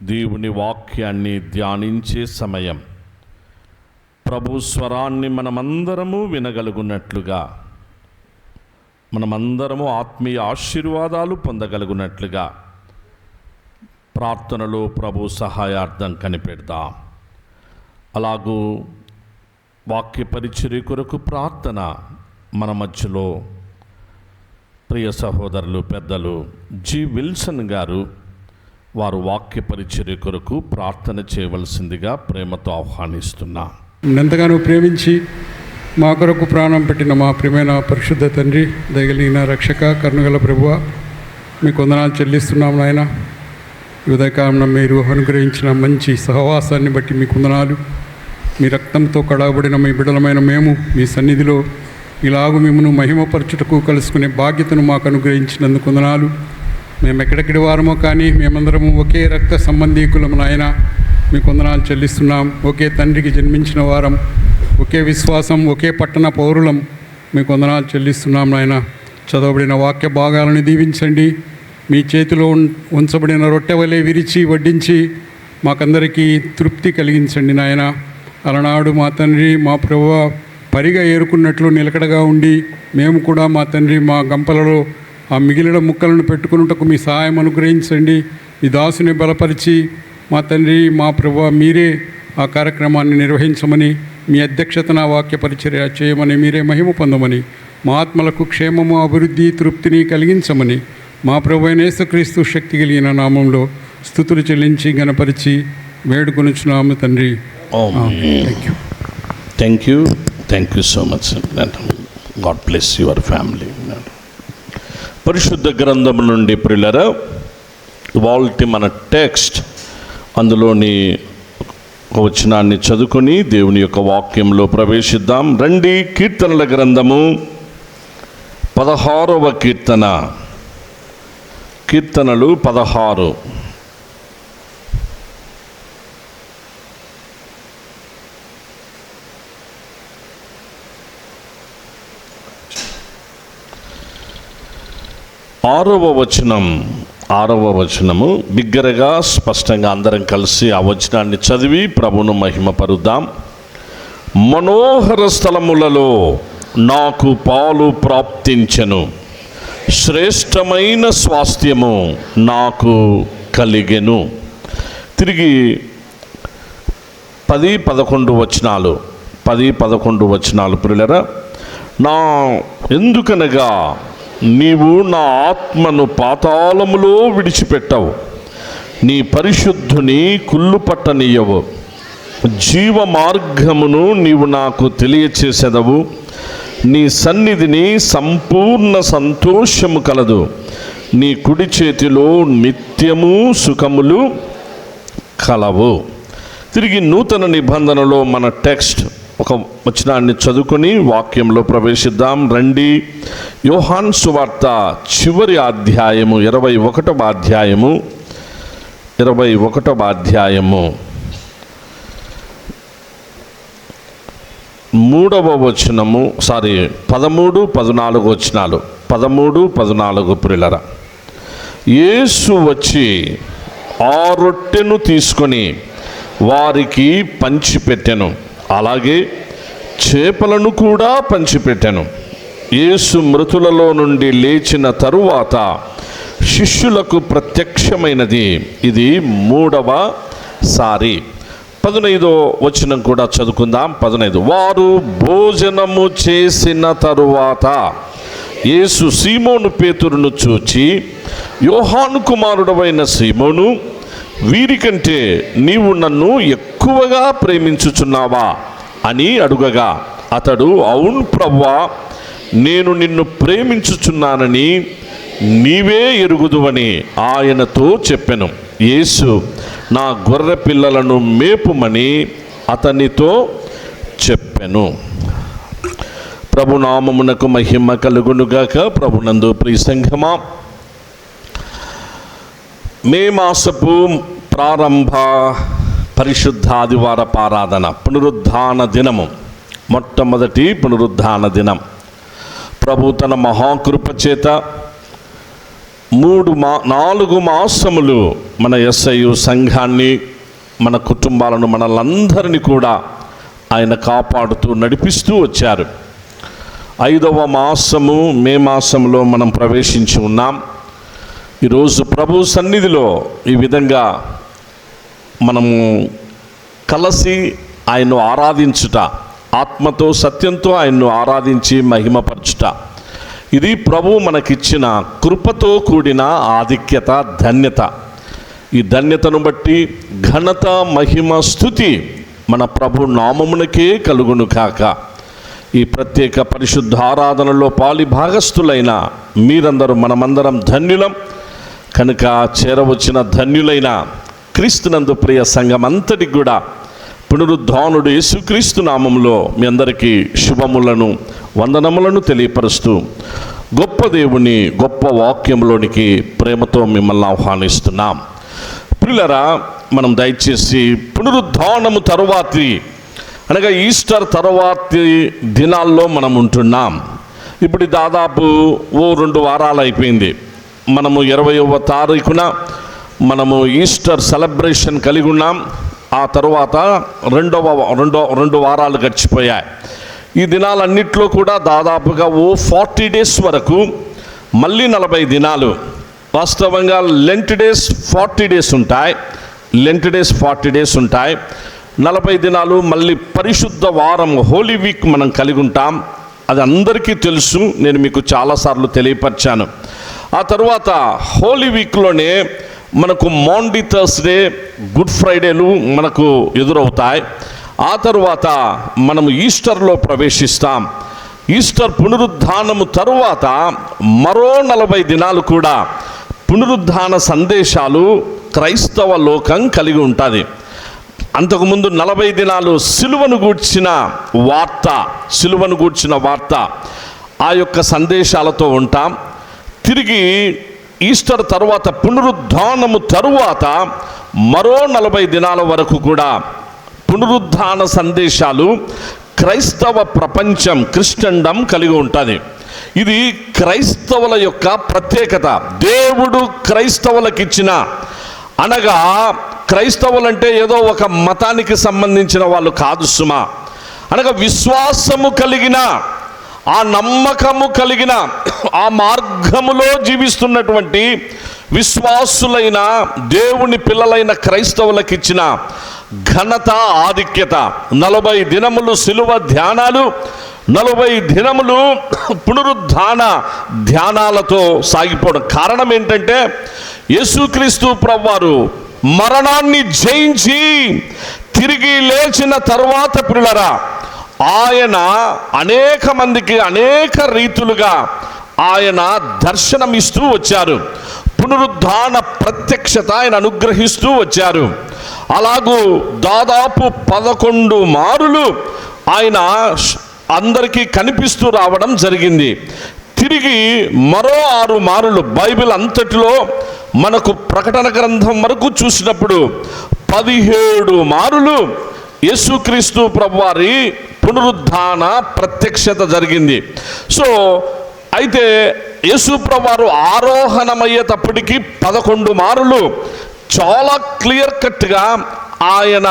దేవుని వాక్యాన్ని ధ్యానించే సమయం. ప్రభు స్వరాన్ని మనమందరము వినగలుగునట్లుగా, మనమందరము ఆత్మీయ ఆశీర్వాదాలు పొందగలుగునట్లుగా ప్రార్థనలో ప్రభు సహాయార్థం కనిపెడదాం. అలాగూ వాక్య పరిచర్య కొరకు ప్రార్థన మన మధ్యలో ప్రియ సహోదరులు పెద్దలు జి విల్సన్ గారు వారు వాక్య పరిచర్య కొరకు ప్రార్థన చేయవలసిందిగా ప్రేమతో ఆహ్వానిస్తున్నా. ఎంతగానో ప్రేమించి మా కొరకు ప్రాణం పెట్టిన మా ప్రియమైన పరిశుద్ధ తండ్రి, దయగలిగిన రక్షక, కరుణగల ప్రభువా, మీకు వందనాలు చెల్లిస్తున్నాం నాయన. ఈ ఉదయకాలంలో మీరు అనుగ్రహించిన మంచి సహవాసాన్ని బట్టి మీకు వందనాలు. మీ రక్తంతో కడగబడిన మీ బిడ్డలమైన మేము మీ సన్నిధిలో ఇలాగూ మిమ్మల్ని మహిమపరచుటకు కలుసుకునే బాధ్యతను మాకు అనుగ్రహించినందుకు వందనాలు. మేము ఎక్కడెక్కడి వారమో కానీ మేమందరము ఒకే రక్త సంబంధీకులము నాయన, మీకు వందనాలు చెల్లిస్తున్నాం. ఒకే తండ్రికి జన్మించిన వారం, ఒకే విశ్వాసం, ఒకే పట్టణ పౌరులం, మీకు వందనాలు చెల్లిస్తున్నాం నాయన. చదవబడిన వాక్య భాగాలను దీవించండి. మీ చేతిలో ఉంచబడిన రొట్టె వలె విరిచి వడ్డించి మాకందరికీ తృప్తి కలిగించండి నాయన. అలనాడు మా తండ్రి, మా ప్రభువా, పరిగా ఏరుకున్నట్లు నిలకడగా ఉండి మేము కూడా మా తండ్రి మా గంపలలో ఆ మిగిలిన ముక్కలను పెట్టుకున్నటకు మీ సహాయం అనుగ్రహించండి. ఈ దాసుని బలపరిచి మా తండ్రి మా ప్రభువా, మీరే ఆ కార్యక్రమాన్ని నిర్వహించమని, మీ అధ్యక్షతన వాక్య పరిచర్య చేయమని, మీరే మహిమ పొందమని, మా ఆత్మలకు క్షేమము, అభివృద్ధి, తృప్తిని కలిగించమని మా ప్రభువైన యేసుక్రీస్తు శక్తి కలిగిన నామంలో స్తుతులు చెల్లించి గణపరిచి వేడుకొనుచున్నాము తండ్రి. Thank you so much. God bless your family. పరిశుద్ధ గ్రంథం నుండి ప్రియులారా, ఇవాల్టి మన టెక్స్ట్ అందులోని వచనాన్ని చదువుకొని దేవుని యొక్క వాక్యంలో ప్రవేశిద్దాం. రండి, కీర్తనల గ్రంథము 16వ కీర్తన. కీర్తనలు 16. ఆరవ వచనము బిగ్గరగా స్పష్టంగా అందరం కలిసి ఆ వచనాన్ని చదివి ప్రభువును మహిమపరుద్దాం. మనోహర స్థలములలో నాకు పాలు ప్రాప్తించెను, శ్రేష్టమైన స్వాస్థ్యము నాకు కలిగెను. తిరిగి 10-11 వచనాలు, 10-11 వచనాలు ప్రియులారా. ఎందుకనగా నీవు నా ఆత్మను పాతాళములో విడిచిపెట్టవు, నీ పరిశుద్ధుని కుళ్ళు పట్టనీయవు. జీవ మార్గమును నీవు నాకు తెలియచేసెదవు, నీ సన్నిధిని సంపూర్ణ సంతోషము కలదు, నీ కుడి చేతిలో నిత్యము సుఖములు కలవు. తిరిగి నూతన నిబంధనలో మన టెక్స్ట్ ఒక వచనాన్ని చదువుకొని వాక్యంలో ప్రవేశిద్దాం. రండి, యోహాను సువార్త చివరి అధ్యాయము 21వ అధ్యాయము 13, 14 వచనాలు. 13-14 ప్రియులారా. యేసు వచ్చి ఆ రొట్టెను తీసుకొని వారికి పంచిపెట్టెను, అలాగే చేపలను కూడా పంచిపెట్టెను. యేసు మృతులలో నుండి లేచిన తరువాత శిష్యులకు ప్రత్యక్షమైనది ఇది 3వ సారి. 15వ వచనం కూడా చదువుకుందాం. 15. వారు భోజనము చేసిన తరువాత యేసు సీమోను పేతురును చూచి, యోహాను కుమారుడవైన సీమోను, వీరికంటే నీవు నన్ను ఎక్కువగా ప్రేమించుచున్నావా అని అడుగగా, అతడు, అవును ప్రభువా, నేను నిన్ను ప్రేమించుచున్నానని నీవే ఎరుగుదువని ఆయనతో చెప్పెను. యేసు, నా గొర్రె పిల్లలను మేపుమని అతనితో చెప్పెను. ప్రభునామమునకు మహిమ కలుగునుగాక. ప్రభునందు ప్రియ సంఘమా, మే మాసపు ప్రారంభ పరిశుద్ధ ఆదివారపు ఆరాధన, పునరుద్ధాన దినము, మొట్టమొదటి పునరుద్ధాన దినం. ప్రభు తన మహాకృప చేత 4 మాసములు మన SIU సంఘాన్ని, మన కుటుంబాలను, మనలందరినీ కూడా ఆయన కాపాడుతూ నడిపిస్తూ వచ్చారు. 5వ మాసము మే మాసంలో మనం ప్రవేశించి ఉన్నాం. ఈరోజు ప్రభు సన్నిధిలో ఈ విధంగా మనము కలిసి ఆయన్ను ఆరాధించుట, ఆత్మతో సత్యంతో ఆయన్ను ఆరాధించి మహిమపరచుట, ఇది ప్రభు మనకిచ్చిన కృపతో కూడిన ఆధిక్యత, ధన్యత. ఈ ధన్యతను బట్టి ఘనత, మహిమ, స్తుతి మన ప్రభు నామమునకే కలుగును కాక. ఈ ప్రత్యేక పరిశుద్ధ ఆరాధనలో పాలి భాగస్థులైన మీరందరూ, మనమందరం ధన్యులం కనుక చేరవచ్చిన ధన్యులైన క్రీస్తునందు ప్రియ సంఘం అంతటికి కూడా పునరుద్ధానుడు యేసుక్రీస్తు నామములో మీ అందరికీ శుభములను, వందనములను తెలియపరుస్తూ గొప్ప దేవుని గొప్ప వాక్యంలోనికి ప్రేమతో మిమ్మల్ని ఆహ్వానిస్తున్నాం. ప్రియులారా, మనం దయచేసి పునరుద్ధానము తరువాతి అనగా ఈస్టర్ తరువాతి దినాల్లో మనం ఉంటున్నాం. ఇప్పుడు దాదాపు 2 వారాలు అయిపోయింది. మనము 20వ తారీఖున మనము ఈస్టర్ సెలబ్రేషన్ కలిగి ఉన్నాం. ఆ తర్వాత రెండు వారాలు గడిచిపోయాయి. ఈ దినాలన్నిట్లో కూడా దాదాపుగా 40 డేస్ వరకు, మళ్ళీ 40 దినాలు, వాస్తవంగా లెంట్ డేస్ 40 డేస్ ఉంటాయి, 40 దినాలు మళ్ళీ పరిశుద్ధ వారం, హోలీ వీక్ మనం కలిగి ఉంటాం. అది అందరికీ తెలుసు, నేను మీకు చాలాసార్లు తెలియపరిచాను. ఆ తర్వాత హోలీ వీక్లోనే మనకు మాండీ థర్స్డే, గుడ్ ఫ్రైడేలు మనకు ఎదురవుతాయి. ఆ తర్వాత మనము ఈస్టర్లో ప్రవేశిస్తాం. ఈస్టర్ పునరుద్ధానము తరువాత మరో 40 దినాలు కూడా పునరుద్ధాన సందేశాలు క్రైస్తవ లోకం కలిగి ఉంటుంది. అంతకుముందు 40 దినాలు సిలువను గూర్చిన వార్త, ఆ యొక్క సందేశాలతో ఉంటాం. తిరిగి ఈస్టర్ తర్వాత, పునరుద్ధానము తరువాత మరో 40 దినాల వరకు కూడా పునరుద్ధాన సందేశాలు క్రైస్తవ ప్రపంచం, క్రిస్టియన్డమ్ కలిగి ఉంటుంది. ఇది క్రైస్తవుల యొక్క ప్రత్యేకత. దేవుడు క్రైస్తవులకిచ్చిన, అనగా క్రైస్తవులంటే ఏదో ఒక మతానికి సంబంధించిన వాళ్ళు కాదు సుమా, అనగా విశ్వాసము కలిగిన, ఆ నమ్మకము కలిగిన, ఆ మార్గములో జీవిస్తున్నటువంటి విశ్వాసులైన దేవుని పిల్లలైన క్రైస్తవులకు ఇచ్చిన ఘనత, ఆధిక్యత. 40 దినములు సిలువ ధ్యానాలు, 40 దినములు పునరుద్ధాన ధ్యానాలతో సాగిపోవడం. కారణం ఏంటంటే యేసుక్రీస్తు ప్రభువారు మరణాన్ని జయించి తిరిగి లేచిన తరువాత ప్రియులారా, ఆయన అనేక మందికి అనేక రీతులుగా ఆయన దర్శనమిస్తూ వచ్చారు. పునరుద్ధాన ప్రత్యక్షత ఆయన అనుగ్రహిస్తూ వచ్చారు. అలాగూ దాదాపు 11 మారులు ఆయన అందరికీ కనిపిస్తూ రావడం జరిగింది. తిరిగి మరో 6 మారులు బైబిల్ అంతటిలో మనకు ప్రకటన గ్రంథం వరకు చూసినప్పుడు 17 మారులు యేసుక్రీస్తు ప్రభువారి పునరుద్ధాన ప్రత్యక్షత జరిగింది. సో అయితే యేసు ప్రభువారు ఆరోహణమయ్యేటప్పటికి 11 మారులు చాలా క్లియర్ కట్గా ఆయన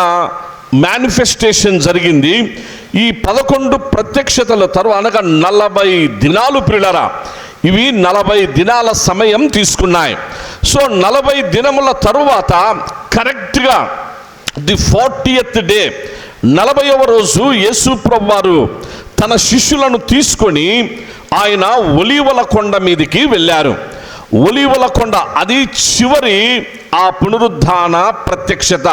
మేనిఫెస్టేషన్ జరిగింది. ఈ 11 ప్రత్యక్షతల తర్వాత, అనగా 40 దినాలు ప్రియులారా, ఇవి 40 దినాల సమయం తీసుకున్నాయి. సో 40 దినముల తరువాత కరెక్ట్గా ది 40th డే, 40వ రోజు యేసు ప్రభువారు తన శిష్యులను తీసుకొని ఆయన ఒలీవల కొండ మీదికి వెళ్ళారు. ఒలీవల కొండ, అది చివరి ఆ పునరుద్ధాన ప్రత్యక్షత.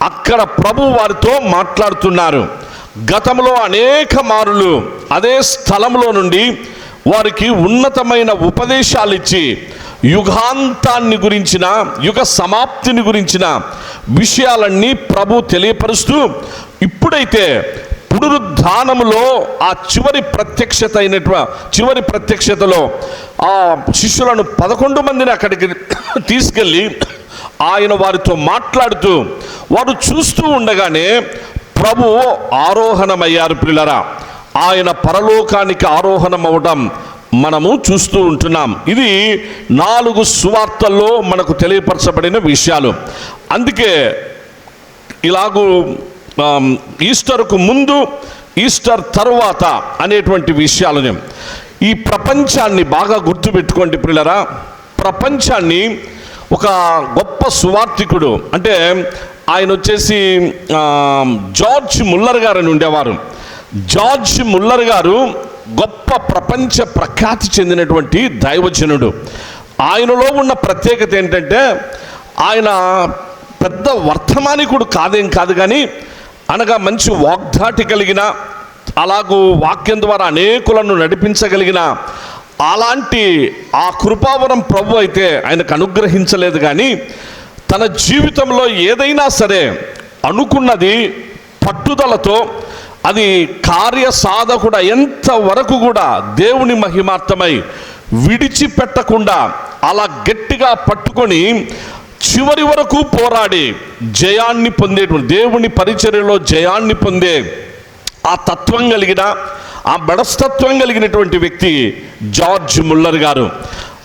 అక్కడ ప్రభు వారితో మాట్లాడుతున్నారు. గతంలో అనేక మారులు అదే స్థలంలో నుండి వారికి ఉన్నతమైన ఉపదేశాలు ఇచ్చి యుగాంతాన్ని గురించిన, యుగ సమాప్తిని గురించిన విషయాలన్నీ ప్రభు తెలియపరుస్తూ, ఇప్పుడైతే పునరుద్ధానములో ఆ చివరి ప్రత్యక్షతలో ఆ శిష్యులను 11 మందిని అక్కడికి తీసుకెళ్ళి ఆయన వారితో మాట్లాడుతూ, వారు చూస్తూ ఉండగానే ప్రభు ఆరోహణమయ్యారు ప్రియులారా. ఆయన పరలోకానికి ఆరోహణం అవడం మనము చూస్తూ ఉంటున్నాం. ఇది 4 సువార్తల్లో మనకు తెలియపరచబడిన విషయాలు. అందుకే ఇలాగూ ఈస్టర్కు ముందు, ఈస్టర్ తరువాత అనేటువంటి విషయాలని, ఈ ప్రపంచాన్ని బాగా గుర్తుపెట్టుకోండి ప్రియులారా. ప్రపంచాన్ని ఒక గొప్ప సువార్తికుడు, అంటే ఆయన వచ్చేసి జార్జ్ ముల్లర్ గారు అని ఉండేవారు. జార్జ్ ముల్లర్ గారు గొప్ప ప్రపంచ ప్రఖ్యాతి చెందినటువంటి దైవజనుడు. ఆయనలో ఉన్న ప్రత్యేకత ఏంటంటే, ఆయన పెద్ద వర్తమానికుడు కాదు కానీ, అనగా మంచి వాగ్దాటి కలిగిన, అలాగూ వాక్యం ద్వారా అనేకులను నడిపించగలిగిన అలాంటి ఆ కృపావరం ప్రభు అయితే ఆయనకు అనుగ్రహించలేదు. కానీ తన జీవితంలో ఏదైనా సరే అనుకున్నది పట్టుదలతో, అది కార్యసాధకుడ ఎంతవరకు కూడా దేవుని మహిమార్థమై విడిచిపెట్టకుండా అలా గట్టిగా పట్టుకొని చివరి వరకు పోరాడి జయాన్ని పొందేటువంటి, దేవుని పరిచర్యలో జయాన్ని పొందే ఆ తత్వం కలిగిన, ఆ మనస్తత్వం కలిగినటువంటి వ్యక్తి జార్జ్ ముల్లర్ గారు.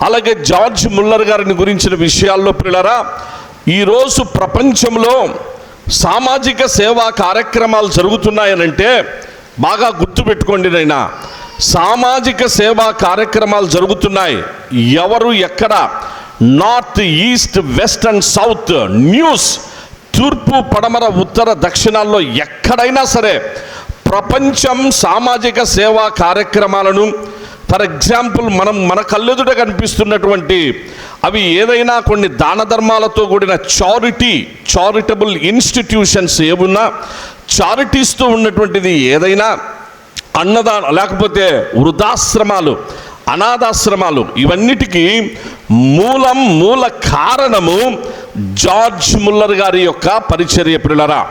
అలాగే జార్జ్ ముల్లర్ గారిని గురించిన విషయాల్లో ప్రియులారా, ఈరోజు ప్రపంచంలో సామాజిక సేవా కార్యక్రమాలు జరుగుతున్నాయనంటే బాగా గుర్తుపెట్టుకోండి నైనా, సామాజిక సేవా కార్యక్రమాలు జరుగుతున్నాయి. ఎవరు ఎక్కడ, north, east, west and south, news, తూర్పు, పడమర, ఉత్తర, దక్షిణాల్లో ఎక్కడైనా సరే ప్రపంచం సామాజిక సేవా కార్యక్రమాలను, ఫర్ ఎగ్జాంపుల్ మన కళ్ళెదుట కనిపిస్తున్నటువంటి అవి ఏదైనా కొన్ని దాన ధర్మాలతో కూడిన చారిటబుల్ ఇన్స్టిట్యూషన్స్ ఏమున్నా, చారిటీస్తో ఉన్నటువంటిది ఏదైనా, అన్నదానం లేకపోతే వృద్ధాశ్రమాలు, అనాథాశ్రమాలు, ఇవన్నిటికీ మూల కారణము జార్జ్ ముల్లర్ గారి యొక్క పరిచర్య ప్రియులారా.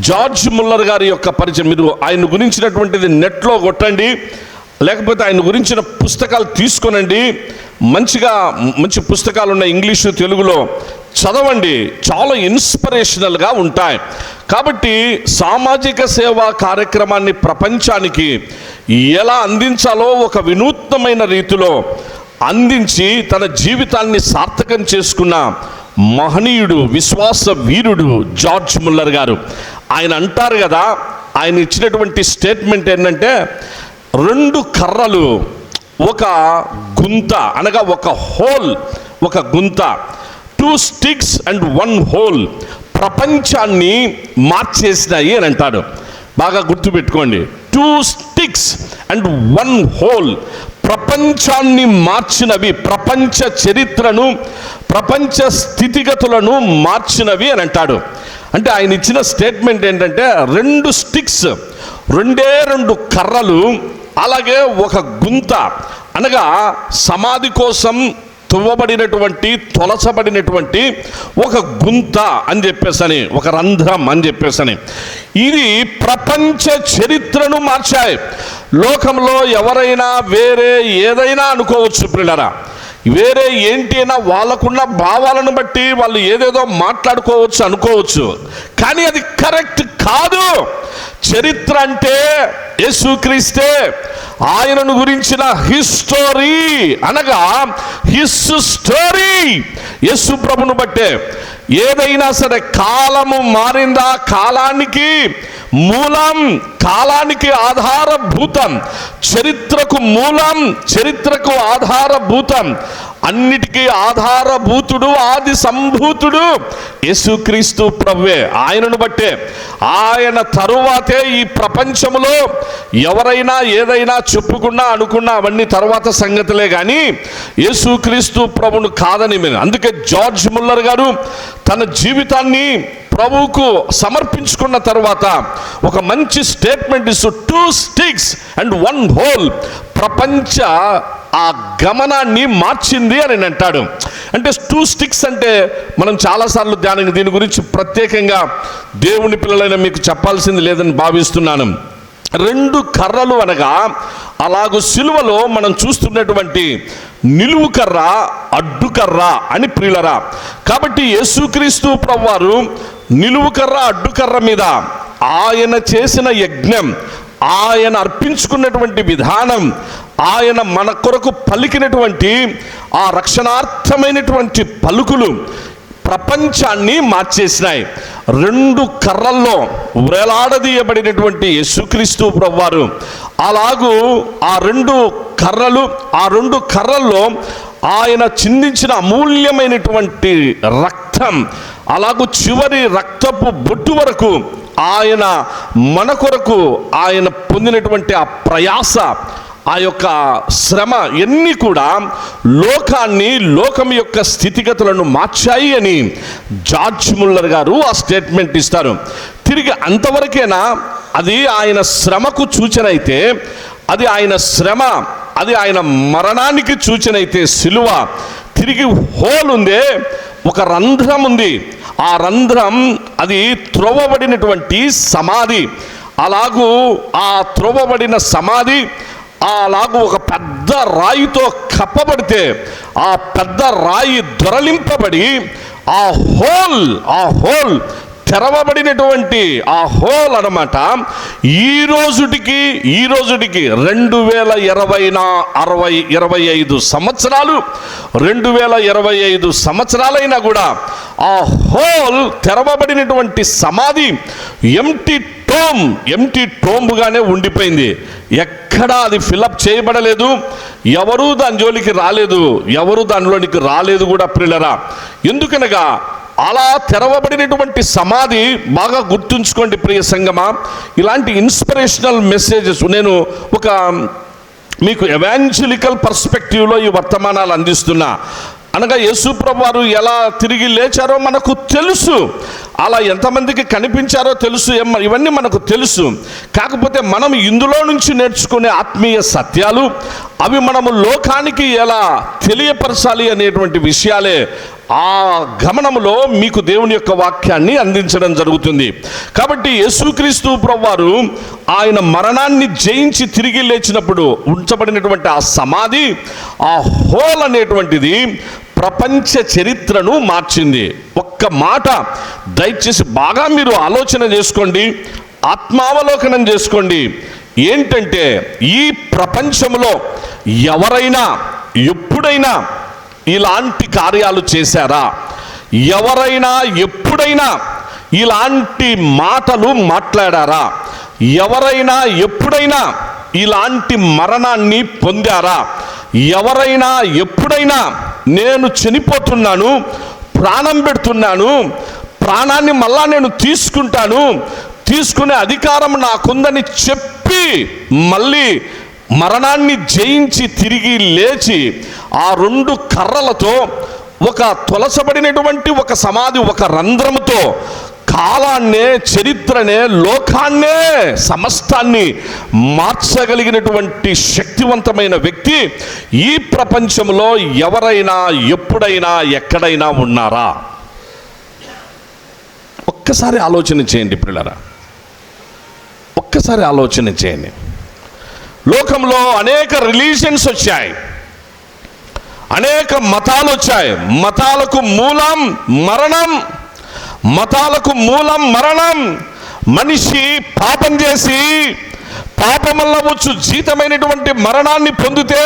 జార్జ్ ముల్లర్ గారి యొక్క పరిచయం, మీరు ఆయన గురించినటువంటిది నెట్లో కొట్టండి, లేకపోతే ఆయన గురించిన పుస్తకాలు తీసుకొనండి. మంచి పుస్తకాలు ఉన్నాయి, ఇంగ్లీషు, తెలుగులో చదవండి, చాలా ఇన్స్పిరేషనల్గా ఉంటాయి. కాబట్టి సామాజిక సేవా కార్యక్రమాన్ని ప్రపంచానికి ఎలా అందించాలో ఒక వినూత్నమైన రీతిలో అందించి తన జీవితాన్ని సార్థకం చేసుకున్న మహనీయుడు, విశ్వాస వీరుడు జార్జ్ ముల్లర్ గారు. ఆయన అంటారు కదా, ఆయన ఇచ్చినటువంటి స్టేట్మెంట్ ఏంటంటే, 2 కర్రలు ఒక గుంత, అనగా ఒక హోల్, ఒక గుంత, 2 sticks and 1 hole ప్రపంచాన్ని మార్చేసినాయి అని అంటాడు. బాగా గుర్తుపెట్టుకోండి, 2 sticks and 1 hole ప్రపంచాన్ని మార్చినవి, ప్రపంచ చరిత్రను, ప్రపంచ స్థితిగతులను మార్చినవి అని అంటాడు. అంటే ఆయన ఇచ్చిన స్టేట్మెంట్ ఏంటంటే, 2 sticks, 2 కర్రలు, అలాగే ఒక గుంత, అనగా సమాధి కోసం తొలచబడినటువంటి ఒక గుంత అని చెప్పేసని, ఒక రంధ్రం అని చెప్పేసని, ఇది ప్రపంచ చరిత్రను మార్చాయి. లోకంలో ఎవరైనా వేరే ఏదైనా అనుకోవచ్చు ప్రియులారా, వేరే ఏంటి అయినా వాళ్ళకున్న భావాలను బట్టి వాళ్ళు ఏదేదో మాట్లాడుకోవచ్చు, అనుకోవచ్చు, కానీ అది కరెక్ట్ కాదు. చరిత్ర అంటే యేసుక్రీస్తే, ఆయనను గురించిన హిస్టరీ, అనగా హిస్ స్టోరీ, యేసు ప్రభును బట్టే. ఏదైనా సరే కాలము మారిందా, కాలానికి మూలం, కాలానికి ఆధారభూతం, చరిత్రకు మూలం, చరిత్రకు ఆధారభూతం, అన్నిటికీ ఆధారభూతుడు, ఆది సంభూతుడు యేసుక్రీస్తు ప్రభువే. ఆయనను బట్టే, ఆయన తరువాతే ఈ ప్రపంచంలో ఎవరైనా ఏదైనా చెప్పుకున్నా అనుకున్నా అవన్నీ తర్వాత సంగతులే, కానీ యేసుక్రీస్తు ప్రభును కాదని మేము. అందుకే జార్జ్ ముల్లర్ గారు తన జీవితాన్ని ప్రభువుకు సమర్పించుకున్న తర్వాత ఒక మంచి స్టేట్మెంట్ ఇస్తూ 2 sticks and 1 hole ప్రపంచ ఆ గమనాన్ని మార్చింది అని అంటాడు. అంటే 2 sticks అంటే మనం చాలాసార్లు దీని గురించి ప్రత్యేకంగా దేవుని పిల్లలైన మీకు చెప్పాల్సింది లేదని భావిస్తున్నాను. 2 కర్రలు అనగా, అలాగూ సిలువలో మనం చూస్తున్నటువంటి నిలువు కర్ర, అడ్డుకర్ర అని ప్రియులరా. కాబట్టి యేసుక్రీస్తు ప్రభువారు నిలువు కర్ర, అడ్డుకర్ర మీద ఆయన చేసిన యజ్ఞం, ఆయన అర్పించుకున్నటువంటి విధానం, ఆయన మన కొరకు పలికినటువంటి ఆ రక్షణార్థమైనటువంటి పలుకులు ప్రపంచాన్ని మార్చేసినాయి. 2 కర్రల్లో వ్రేలాడదీయబడినటువంటి యేసుక్రీస్తు ప్రభువారు అలాగూ ఆ 2 కర్రల్లో ఆయన చిందించిన అమూల్యమైనటువంటి రక్తం, అలాగూ చివరి రక్తపు బొట్టు వరకు ఆయన మన కొరకు ఆయన పొందినటువంటి ఆ ప్రయాస, ఆ యొక్క శ్రమ ఎన్ని కూడా లోకం యొక్క స్థితిగతులను మార్చాయి అని జార్జ్ ముల్లర్ గారు ఆ స్టేట్మెంట్ ఇస్తారు. తిరిగి అంతవరకేనా అది ఆయన శ్రమకు సూచన అయితే, అది ఆయన శ్రమ, అది ఆయన మరణానికి సూచన అయితే సిలువ, తిరిగి హోల్ ఉందే, ఒక రంధ్రం ఉంది. ఆ రంధ్రం అది త్రోవబడినటువంటి సమాధి. అలాగూ ఆ త్రోవబడిన సమాధి అలాగూ ఒక పెద్ద రాయితో కప్పబడితే ఆ పెద్ద రాయి దొరలింపబడి ఆ హోల్ తెరవబడినటువంటి ఆ హోల్ అన్నమాట ఈ రోజుటికి 2025 సంవత్సరాలు 2025 సంవత్సరాలైనా కూడా ఆ హోల్ తెరవబడినటువంటి సమాధి ఎంటీ టోంబుగానే ఉండిపోయింది. ఎక్కడా అది ఫిలప్ చేయబడలేదు, ఎవరూ దాని జోలికి రాలేదు, ఎవరు దానిలోనికి రాలేదు కూడా ప్రియులరా. ఎందుకనగా అలా తెరవబడినటువంటి సమాధి, బాగా గుర్తుంచుకోండి ప్రియ సంగమా, ఇలాంటి ఇన్స్పిరేషనల్ మెసేజెస్ నేను ఒక మీకు ఎవాంజలికల్ పర్స్పెక్టివ్లో ఈ వర్తమానాలు అందిస్తున్నా. అనగా యేసు ప్రభువారు ఎలా తిరిగి లేచారో మనకు తెలుసు, అలా ఎంతమందికి కనిపించారో తెలుసు, ఇవన్నీ మనకు తెలుసు. కాకపోతే మనం ఇందులో నుంచి నేర్చుకునే ఆత్మీయ సత్యాలు, అవి మనము లోకానికి ఎలా తెలియపరచాలి అనేటువంటి విషయాలే ఆ గమనములో మీకు దేవుని యొక్క వాక్యాన్ని అందించడం జరుగుతుంది. కాబట్టి యేసుక్రీస్తు ప్రభువారు ఆయన మరణాన్ని జయించి తిరిగి లేచినప్పుడు ఉంచబడినటువంటి ఆ సమాధి, ఆ హోల్ అనేటువంటిది ప్రపంచ చరిత్రను మార్చింది. ఒక్క మాట దయచేసి బాగా మీరు ఆలోచన చేసుకోండి, ఆత్మావలోకనం చేసుకోండి. ఏంటంటే ఈ ప్రపంచంలో ఎవరైనా ఎప్పుడైనా ఇలాంటి కార్యాలు చేశారా? ఎవరైనా ఎప్పుడైనా ఇలాంటి మాటలు మాట్లాడారా? ఎవరైనా ఎప్పుడైనా ఇలాంటి మరణాన్ని పొందారా? ఎవరైనా ఎప్పుడైనా నేను చనిపోతున్నాను, ప్రాణం పెడుతున్నాను, ప్రాణాన్ని మళ్ళా నేను తీసుకునే అధికారం నాకుందని చెప్పి మళ్ళీ మరణాన్ని జయించి తిరిగి లేచి ఆ 2 కర్రలతో ఒక తొలసబడినటువంటి ఒక సమాధి, ఒక రంధ్రముతో కాలాన్నే, చరిత్రనే, లోకాన్నే, సమస్తాన్ని మార్చగలిగినటువంటి శక్తివంతమైన వ్యక్తి ఈ ప్రపంచంలో ఎవరైనా ఎప్పుడైనా ఎక్కడైనా ఉన్నారా? ఒక్కసారి ఆలోచన చేయండి ప్రియులారా, ఒక్కసారి ఆలోచన చేయండి. లోకంలో అనేక రిలీజియన్స్ వచ్చాయి, అనేక మతాలు వచ్చాయి. మతాలకు మూలం మరణం. మనిషి పాపం చేసి పాపం వల్ల వచ్చు జీతమైనటువంటి మరణాన్ని పొందితే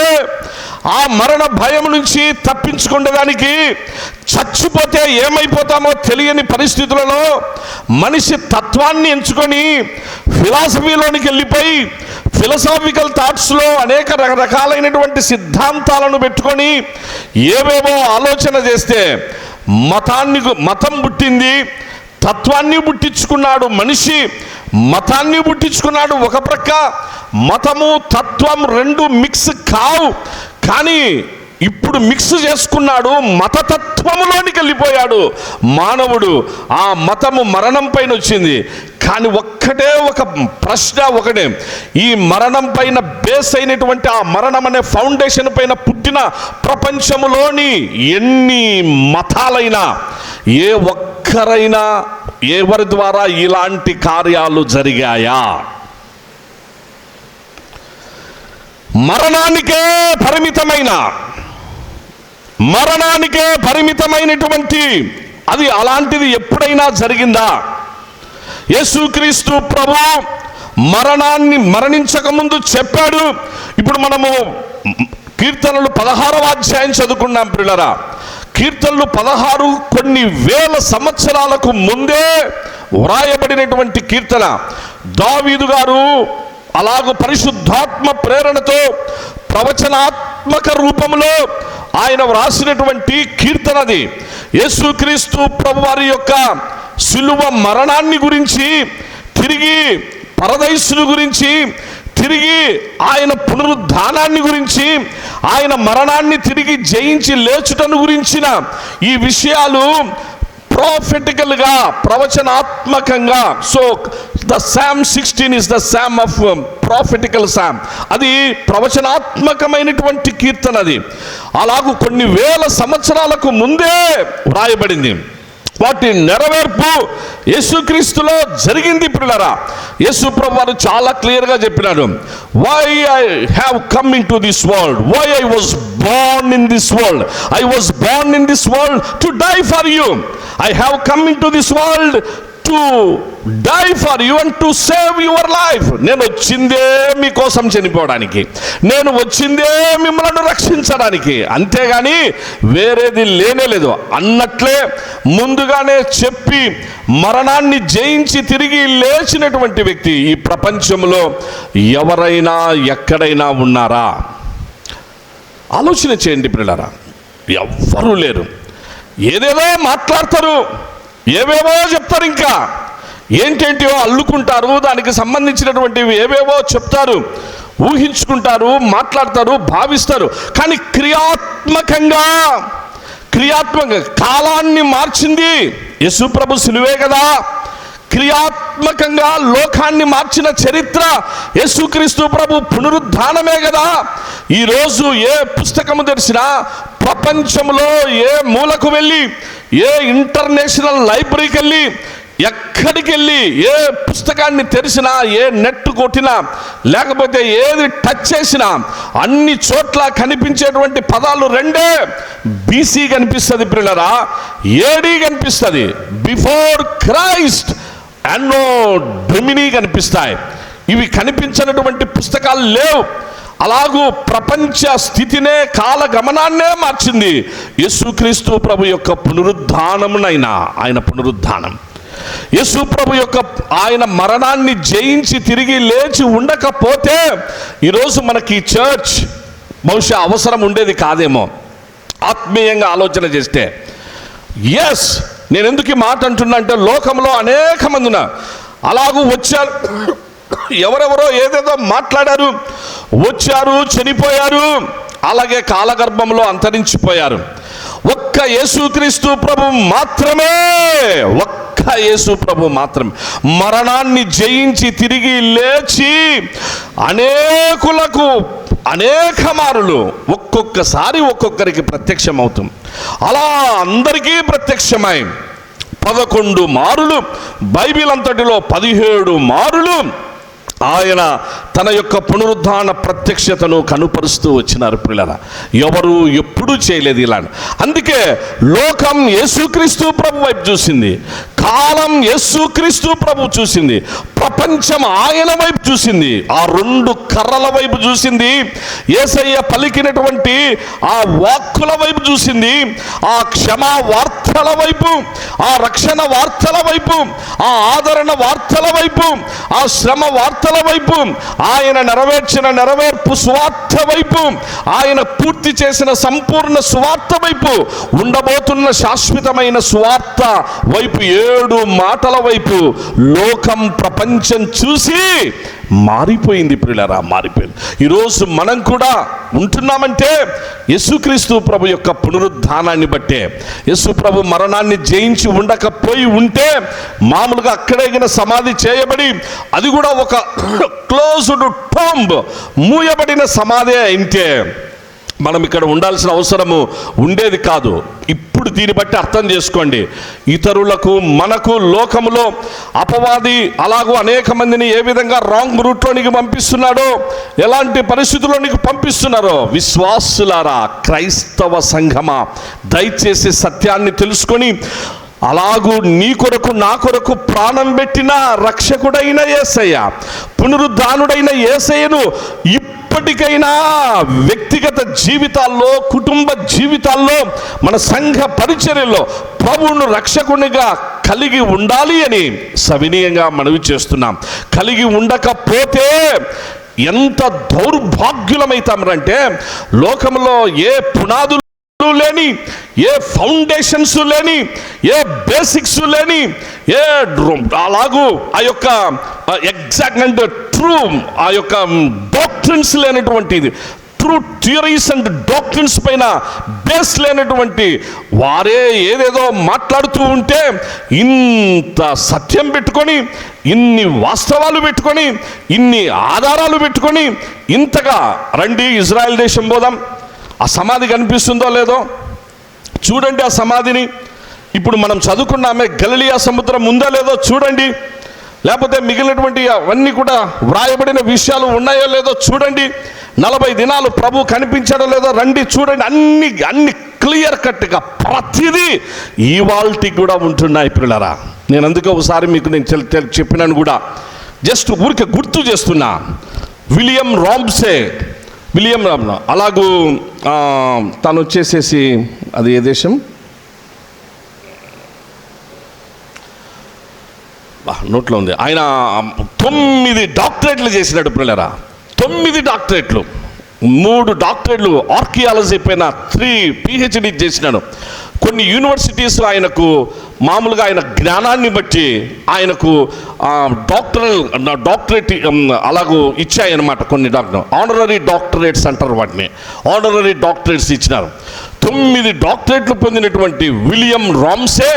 ఆ మరణ భయం నుంచి తప్పించుకునేదానికి చచ్చిపోతే ఏమైపోతామో తెలియని పరిస్థితులలో మనిషి తత్వాన్ని ఎంచుకొని ఫిలాసఫీలోనికి వెళ్ళిపోయి ఫిలసాఫికల్ థాట్స్లో అనేక రకరకాలైనటువంటి సిద్ధాంతాలను పెట్టుకొని ఏవేవో ఆలోచన చేస్తే మతం పుట్టింది, తత్వాన్ని పుట్టించుకున్నాడు మనిషి, మతాన్ని పుట్టించుకున్నాడు. ఒక ప్రక్క మతము తత్వం 2 మిక్స్ కావు, కానీ ఇప్పుడు మిక్స్ చేసుకున్నాడు, మతతత్వములోనికి వెళ్ళిపోయాడు మానవుడు. ఆ మతము మరణం పైన వచ్చింది. కానీ ఒక ప్రశ్న ఒకటే, ఈ మరణం పైన బేస్ అయినటువంటి ఆ మరణం అనే ఫౌండేషన్ పైన పుట్టిన ప్రపంచములోని ఎన్ని మతాలైనా ఏ ఒక్కరైనా ఎవరి ద్వారా ఇలాంటి కార్యాలు జరిగాయా? మరణానికే పరిమితమైనటువంటి అది అలాంటిది ఎప్పుడైనా జరిగిందా? యేసుక్రీస్తు ప్రభు మరణించక ముందు చెప్పాడు. ఇప్పుడు మనము కీర్తనలు 16వ అధ్యాయం చదువుకున్నాం ప్రియులారా. కీర్తనలు 16 కొన్ని వేల సంవత్సరాలకు ముందే వ్రాయబడినటువంటి కీర్తన. దావీదు గారు అలాగూ పరిశుద్ధాత్మ ప్రేరణతో ప్రవచనాత్మక రూపంలో ఆయన వ్రాసినటువంటి కీర్తనది. యేసుక్రీస్తు ప్రభువారి యొక్క శిలువ మరణాన్ని గురించి, తిరిగి పరదైసును గురించి, తిరిగి ఆయన పునరుద్ధానాన్ని గురించి, ఆయన మరణాన్ని తిరిగి జయించి లేచుటను గురించిన ఈ విషయాలు ప్రాఫెటికల్గా, ప్రవచనాత్మకంగా. So the Psalm 16 is the Psalm of prophetical psalm. అది ప్రవచనాత్మకమైనటువంటి కీర్తన. అది అలాగూ కొన్ని వేల సంవత్సరాలకు ముందే వ్రాయబడింది. వాటి నెరవేర్పు యేసుక్రీస్తులో జరిగింది ప్రియులారా. యేసు ప్రభువారు చాలా క్లియర్గా చెప్పినాడు, why I have come into this world, why I was born in this world. I was born in this world to die for you. I have come into this world to die for you and to save your life. నేను వచ్చిందే మీకోసం చనిపోవడానికి, నేను వచ్చిందే మిమ్మల్ని రక్షించడానికి, అంతేగాని వేరేది లేనేలేదు అన్నట్లే ముందుగానే చెప్పి మరణాన్ని జయించి తిరిగి లేచినటువంటి వ్యక్తి ఈ ప్రపంచంలో ఎవరైనా ఎక్కడైనా ఉన్నారా? ఆలోచన చేయండి ప్రియులారా. ఎవ్వరూ లేరు. ఏదేదో మాట్లాడతారు, ఏవేవో చెప్తారు, ఇంకా ఏంటేంటివో అల్లుకుంటారు, దానికి సంబంధించినటువంటివి ఏవేవో చెప్తారు, ఊహించుకుంటారు, మాట్లాడతారు, భావిస్తారు. కానీ క్రియాత్మకంగా కాలాన్ని మార్చింది యేసు ప్రభు శిలువే కదా. క్రియాత్మకంగా లోకాన్ని మార్చిన చరిత్ర యేసుక్రీస్తు ప్రభు పునరుద్ధానమే కదా. ఈరోజు ఏ పుస్తకము తెరిచినా, ప్రపంచంలో ఏ మూలకు వెళ్ళి, ఏ ఇంటర్నేషనల్ లైబ్రరీకి వెళ్ళి, ఎక్కడికి వెళ్ళి ఏ పుస్తకాన్ని తెరిచినా, ఏ నెట్ కొట్టినా, లేకపోతే ఏది టచ్ చేసినా అన్ని చోట్ల కనిపించేటువంటి పదాలు రెండే. బీసీ కనిపిస్తుంది ప్రియులారా, ఏడీ కనిపిస్తుంది, బిఫోర్ క్రైస్ట్ అన్నో డొమినీ కనిపిస్తాయి. ఇవి కనిపించినటువంటి పుస్తకాలు లేవు. అలాగూ ప్రపంచ స్థితినే, కాల గమనాన్నే మార్చింది యేసుక్రీస్తు ప్రభు యొక్క పునరుద్ధానమునైనా, ఆయన పునరుద్ధానం. యేసు ప్రభు యొక్క ఆయన మరణాన్ని జయించి తిరిగి లేచి ఉండకపోతే ఈరోజు మనకి చర్చ్ బహుశా అవసరం ఉండేది కాదేమో, ఆత్మీయంగా ఆలోచన చేస్తే. ఎస్, నేను ఎందుకు ఈ మాట అంటున్నా అంటే, లోకంలో అనేక మంది ఉన్నారు, అలాగూ వచ్చారు, ఎవరెవరో ఏదేదో మాట్లాడారు, వచ్చారు, చనిపోయారు, అలాగే కాలగర్భంలో అంతరించిపోయారు. ఒక్క యేసుక్రీస్తు ప్రభు మాత్రమే, ఒక్క యేసు ప్రభు మాత్రమే మరణాన్ని జయించి తిరిగి లేచి అనేకులకు అనేక మారులు ఒక్కొక్కసారి ఒక్కొక్కరికి ప్రత్యక్షమవుతుంది. అలా అందరికీ ప్రత్యక్షమై 11 మారులు, బైబిల్ అంతటిలో 17 మారులు ఆయన తన యొక్క పునరుద్ధాన ప్రత్యక్షతను కనుపరుస్తూ వచ్చినారు ప్రియులారా. ఎవరు ఎప్పుడూ చేయలేదు ఇలా. అందుకే లోకం యేసుక్రీస్తు ప్రభు వైపు చూసింది, కాలం యేసుక్రీస్తు ప్రభు చూసింది, ప్రపంచం ఆయన వైపు చూసింది, ఆ 2 కర్రల వైపు చూసింది, యేసయ్య పలికినటువంటి ఆ వాక్కుల వైపు చూసింది, ఆ క్షమా వార్తల వైపు, ఆ రక్షణ వార్తల వైపు, ఆ ఆదరణ వార్తల వైపు, ఆ శ్రమ వార్తల వైపు, ఆయన నెరవేర్చిన నెరవేర్పు సువార్త వైపు, ఆయన పూర్తి చేసిన సంపూర్ణ సువార్త వైపు, ఉండబోతున్న శాశ్వతమైన సువార్త వైపు, 7 మాటల వైపు లోకం ప్రపంచం చూసి మారిపోయింది ప్రియులారా, మారిపోయింది. ఈరోజు మనం కూడా ఉంటున్నామంటే యేసుక్రీస్తు ప్రభు యొక్క పునరుద్ధానాన్ని బట్టే. యేసు ప్రభు మరణాన్ని జయించి ఉండకపోయి ఉంటే మామూలుగా అక్కడే సమాధి చేయబడి, అది కూడా ఒక క్లోజ్డ్ టోంబ్, మూయబడిన సమాధి అయితే మనం ఇక్కడ ఉండాల్సిన అవసరము ఉండేది కాదు. ఇప్పుడు దీన్ని బట్టి అర్థం చేసుకోండి, ఇతరులకు, మనకు, లోకములో అపవాది అలాగూ అనేక మందిని ఏ విధంగా రాంగ్ రూట్లోనికి పంపిస్తున్నాడో, ఎలాంటి పరిస్థితుల్లోనికి పంపిస్తున్నారో, విశ్వాసులారా, క్రైస్తవ సంఘమా, దయచేసి సత్యాన్ని తెలుసుకొని అలాగూ నీ కొరకు నా కొరకు ప్రాణం పెట్టిన రక్షకుడైన యేసయ్య, పునరుద్ధానుడైన యేసయ్యను ఇప్పటికైనా వ్యక్తిగత జీవితాల్లో, కుటుంబ జీవితాల్లో, మన సంఘ పరిచర్యలో ప్రభువును రక్షకునిగా కలిగి ఉండాలి అని సవినీయంగా మనవి చేస్తున్నాం. కలిగి ఉండకపోతే ఎంత దౌర్భాగ్యులమైతామంటే, లోకంలో ఏ పునాదులు లేని, ఏ ఫౌండేషన్స్ లేని, ఏ బేసిక్స్ లేని, ఏ అలాగూ ఆ యొక్క ఎగ్జాక్ట్ అండ్ ట్రూ ఆ యొక్క డాక్ట్రిన్స్ లేనటువంటిది, ట్రూ థియరీస్ అండ్ డాక్ట్రిన్స్ పైన బేస్ లేనటువంటి వారే ఏదేదో మాట్లాడుతూ ఉంటే, ఇంత సత్యం పెట్టుకొని, ఇన్ని వాస్తవాలు పెట్టుకొని, ఇన్ని ఆధారాలు పెట్టుకొని ఇంతగా రండి ఇజ్రాయెల్ దేశం పోదాం, ఆ సమాధి కనిపిస్తుందో లేదో చూడండి, ఆ సమాధిని ఇప్పుడు మనం చదువుకున్నామే గలిలియా సముద్రం ఉందో లేదో చూడండి, లేకపోతే మిగిలినటువంటి అవన్నీ కూడా వ్రాయబడిన విషయాలు ఉన్నాయో లేదో చూడండి, 40 దినాలు ప్రభు కనిపించాడో లేదో రండి చూడండి, అన్ని క్లియర్ కట్గా ప్రతిదీ ఇవాల్టి కూడా ఉంటున్నాయి పిల్లరా. నేను అందుకే ఒకసారి మీకు నేను చెప్పినాను కూడా, జస్ట్ ఊరికే గుర్తు చేస్తున్నా. విలియం అలాగూ తను వచ్చేసేసి అది ఏ దేశం, నోట్లో ఉంది, ఆయన 9 డాక్టరేట్లు చేసినాడు పిల్లరా. 9 డాక్టరేట్లు, 3 డాక్టరేట్లు ఆర్కియాలజీ పైన, 3 PhD చేసినాడు. కొన్ని యూనివర్సిటీస్ ఆయనకు మామూలుగా ఆయన జ్ఞానాన్ని బట్టి ఆయనకు డాక్టరేట్ అలాగూ ఇచ్చాయన్నమాట. కొన్ని ఆనరరీ డాక్టరేట్స్ అంటారు వాటిని, ఆనరరీ డాక్టరేట్స్ ఇచ్చినారు. 9 డాక్టరేట్లు పొందినటువంటి విలియం రామ్సే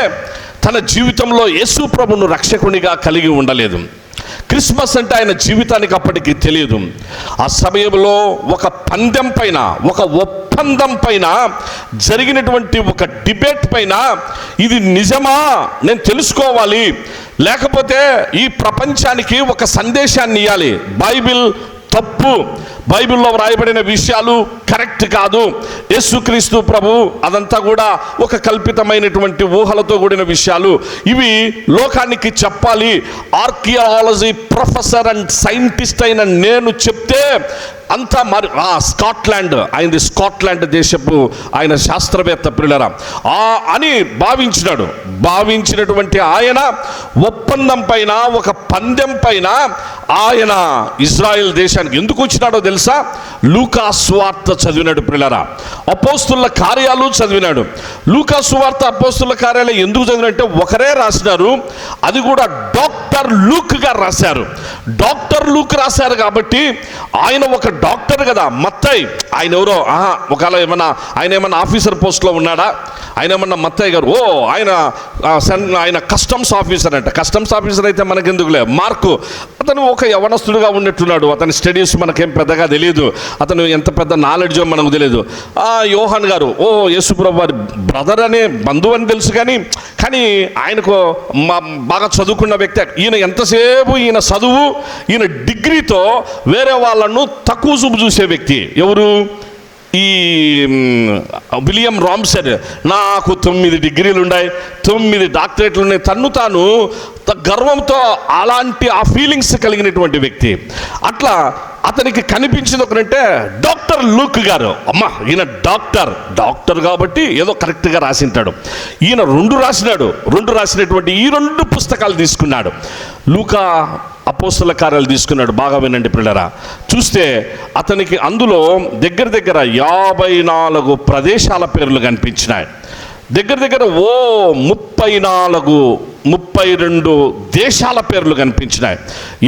తన జీవితంలో యేసు ప్రభును రక్షకునిగా కలిగి ఉండలేదు. క్రిస్మస్ అంటే ఆయన జీవితానికి అప్పటికి తెలియదు. ఆ సమయంలో ఒక పందెం పైన, ఒక ఒప్పందం పైన జరిగినటువంటి ఒక డిబేట్ పైన, ఇది నిజమా నేను తెలుసుకోవాలి, లేకపోతే ఈ ప్రపంచానికి ఒక సందేశాన్ని ఇవ్వాలి, బైబిల్ తప్పు, బైబిల్లో వ్రాయబడిన విషయాలు కరెక్ట్ కాదు, యేసుక్రీస్తు ప్రభు అదంతా కూడా ఒక కల్పితమైనటువంటి ఊహలతో కూడిన విషయాలు, ఇవి లోకానికి చెప్పాలి. ఆర్కియాలజీ ప్రొఫెసర్ అండ్ సైంటిస్ట్ అయిన నేను చెప్తే అంతా మరి స్కాట్లాండ్, ఆయనది స్కాట్లాండ్ దేశపు ఆయన శాస్త్రవేత్త పిల్లరా అని భావించినటువంటి ఆయన ఒప్పందం పైన, ఒక పందెం పైన ఆయన ఇజ్రాయెల్ దేశానికి ఎందుకు వచ్చినాడో తెలుసా? లూకా సువార్త చదివినాడు పిల్లరా, అపోస్తుల కార్యాలు చదివినాడు. లూకా సువార్త, అపోస్తుల కార్యాలు ఎందుకు చదివినంటే ఒకరే రాసినారు, అది కూడా డాక్టర్ లూక్ గారు రాశారు. డాక్టర్ లూక్ రాశారు కాబట్టి ఆయన ఒక డాక్టర్ కదా. మత్తయి ఆయన ఎవరో, ఒకవేళ ఆయన ఏమన్నా ఆఫీసర్ పోస్ట్లో ఉన్నాడా? ఆయన ఏమన్నా మత్తయ్య గారు ఆయన కస్టమ్స్ ఆఫీసర్ అంట. కస్టమ్స్ ఆఫీసర్ అయితే మనకెందుకులే, మార్కు అతను ఒక యవనస్తుడిగా ఉన్నట్టున్నాడు, అతని స్టడీస్ మనకేం పెద్దగా తెలియదు, అతను ఎంత పెద్ద నాలెడ్జో మనకు తెలియదు. యోహాన్ గారు యేసుప్రభు వారి బ్రదర్ అనే బంధువు అని తెలుసు, కానీ ఆయనకు బాగా చదువుకున్న వ్యక్తి. ఈయన ఎంతసేపు ఈయన చదువు, ఈయన డిగ్రీతో వేరే వాళ్ళను తక్కువ చూపు చూసే వ్యక్తి ఎవరు? ఈ విలియం రామ్సే. నాకు 9 డిగ్రీలు ఉన్నాయి, 9 డాక్టరేట్లు ఉన్నాయి, తన్ను తాను గర్వంతో అలాంటి ఆ ఫీలింగ్స్ కలిగినటువంటి వ్యక్తి. అట్లా అతనికి కనిపించింది ఒకరంటే డాక్టర్ లూక్ గారు. ఈయన డాక్టర్ కాబట్టి ఏదో కరెక్ట్గా రాసింటాడు. ఈయన 2 రాసినటువంటి ఈ 2 పుస్తకాలు తీసుకున్నాడు. లూకా అపోస్తుల కార్యాలు తీసుకున్నాడు. బాగా వినండి పిల్లరా, చూస్తే అతనికి అందులో దగ్గర 54 ప్రదేశాల పేర్లు కనిపించినాయి. దగ్గర 32 దేశాల పేర్లు కనిపించినాయి.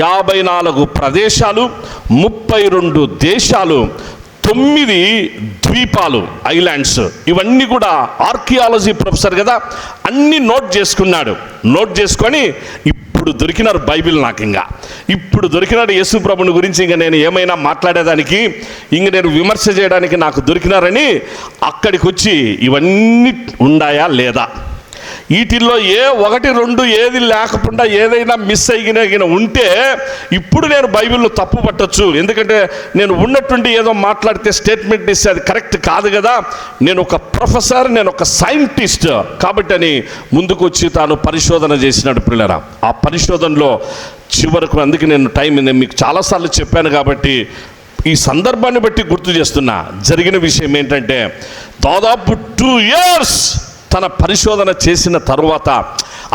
54 ప్రదేశాలు, 32 దేశాలు, 9 ద్వీపాలు, ఐలాండ్స్. ఇవన్నీ కూడా ఆర్కియాలజీ ప్రొఫెసర్ కదా, అన్నీ నోట్ చేసుకొని ఇప్పుడు దొరికినారు బైబిల్. ఇప్పుడు దొరికినాడు యేసు ప్రభుని గురించి. ఇంక నేను ఏమైనా మాట్లాడేదానికి, ఇంక నేను విమర్శ చేయడానికి నాకు దొరికినారని అక్కడికి వచ్చి ఇవన్నీ ఉండాయా లేదా, వీటిల్లో ఏ 1, 2 ఏది లేకుండా ఏదైనా మిస్ అయిన ఉంటే ఇప్పుడు నేను బైబిల్ను తప్పు పట్టచ్చు. ఎందుకంటే నేను ఉన్నటువంటి ఏదో మాట్లాడితే స్టేట్మెంట్ ఇస్తే అది కరెక్ట్ కాదు కదా. నేను ఒక ప్రొఫెసర్, నేను ఒక సైంటిస్ట్ కాబట్టి అని ముందుకు వచ్చి తాను పరిశోధన చేసినాడు పిల్లరా. ఆ పరిశోధనలో చివరకు, అందుకే నేను మీకు చాలాసార్లు చెప్పాను కాబట్టి ఈ సందర్భాన్ని బట్టి గుర్తు చేస్తున్నా. జరిగిన విషయం ఏంటంటే, దాదాపు 2 years తన పరిశోధన చేసిన తరువాత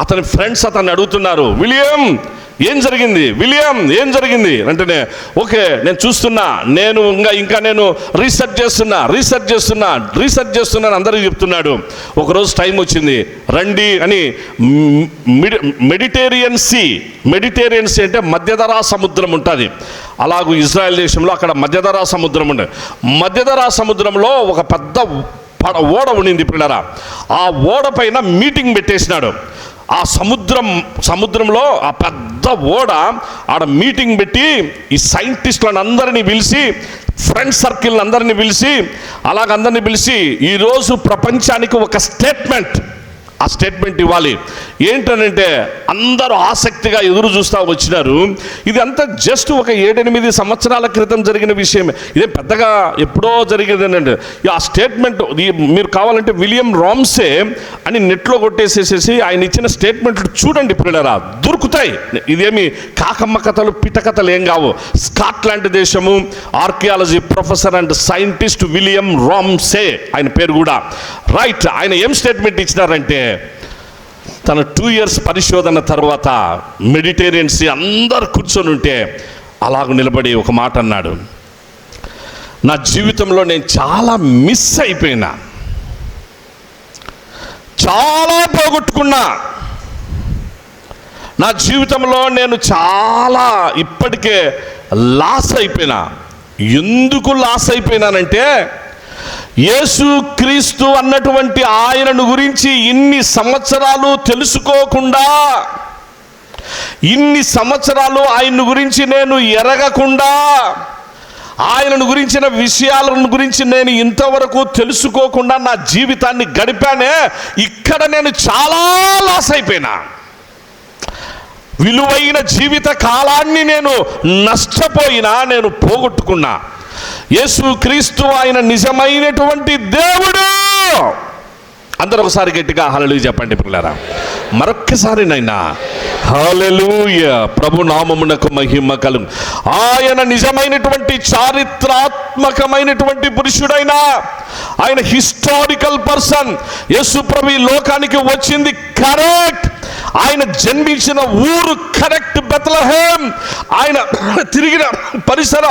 అతని ఫ్రెండ్స్ అతన్ని అడుగుతున్నారు, విలియం ఏం జరిగింది, విలియం ఏం జరిగింది అంటేనే, ఓకే నేను చూస్తున్నా, నేను ఇంకా నేను రీసెర్చ్ చేస్తున్నాను అందరికీ చెప్తున్నాడు. ఒకరోజు టైం వచ్చింది, రండి అని మెడిటేరియన్ సీ అంటే మధ్యధరా సముద్రం ఉంటుంది. అలాగూ ఇజ్రాయెల్ దేశంలో అక్కడ మధ్యధరా సముద్రం ఉంటుంది. మధ్యధరా సముద్రంలో ఒక పెద్ద ఓడ ఉండింది పిల్లరా. ఆ ఓడ పైన మీటింగ్ పెట్టేసినాడు. ఆ సముద్రంలో ఆ పెద్ద ఓడ ఆడ మీటింగ్ పెట్టి ఈ సైంటిస్టులను అందరినీ పిలిచి, ఫ్రెండ్ సర్కిల్ అందరినీ పిలిచి, అలాగందరినీ పిలిచి ఈరోజు ప్రపంచానికి ఒక ఆ స్టేట్మెంట్ ఇవ్వాలి. ఏంటనంటే అందరూ ఆసక్తిగా ఎదురు చూస్తూ వచ్చినారు. ఇది అంతా జస్ట్ ఒక 7-8 సంవత్సరాల క్రితం జరిగిన విషయమే, ఇదే పెద్దగా ఎప్పుడో జరిగేదేనండి. ఆ స్టేట్మెంట్ మీరు కావాలంటే విలియం రామ్సే అని నెట్లో కొట్టేసేసేసి ఆయన ఇచ్చిన స్టేట్మెంట్లు చూడండి పిల్లరా, దొరుకుతాయి. ఇదేమి కాకమ్మ కథలు పిట్ట కథలు ఏం కావు. స్కాట్లాండ్ దేశము archaeology professor and scientist William Ramsay ఆయన పేరు కూడా. రైట్, ఆయన ఏం స్టేట్మెంట్ ఇచ్చినారంటే, తన 2 years పరిశోధన తర్వాత మెడిటేరియన్ సీ అందరు కూర్చొని ఉంటే అలాగ నిలబడి ఒక మాట అన్నాడు, నా జీవితంలో నేను చాలా మిస్ అయిపోయినా, చాలా పోగొట్టుకున్నా, నా జీవితంలో నేను చాలా ఇప్పటికే లాస్ అయిపోయినా. ఎందుకు లాస్ అయిపోయినానంటే, యేసుక్రీస్తు అన్నటువంటి ఆయనను గురించి ఇన్ని సంవత్సరాలు తెలుసుకోకుండా, ఇన్ని సంవత్సరాలు ఆయన గురించి నేను ఎరగకుండా, ఆయనను గురించిన విషయాలను గురించి నేను ఇంతవరకు తెలుసుకోకుండా నా జీవితాన్ని గడిపానే. ఇక్కడ నేను చాలా లాస్ అయిపోయినా, విలువైన జీవిత కాలాన్ని నేను నష్టపోయినా, నేను పోగొట్టుకున్నా. యేసుక్రీస్తు ఆయన నిజమైనటువంటి దేవుడు. అందరూ ఒకసారి గట్టిగా హల్లెలూయా చెప్పండి పిల్లరా. మరొక్కసారి నైనా హల్లెలూయా, ప్రభు నామమునకు మహిమ కలుగు. ఆయన నిజమైనటువంటి చారిత్రాత్మకమైనటువంటి పురుషుడైన ఆయన హిస్టారికల్ పర్సన్. యేసు ప్రభు ఈ లోకానికి వచ్చింది కరెక్ట్, ఆయన జన్మించిన ఊరు కరెక్ట్ బెత్లెహేమ్, ఆయన తిరిగిన పరిసర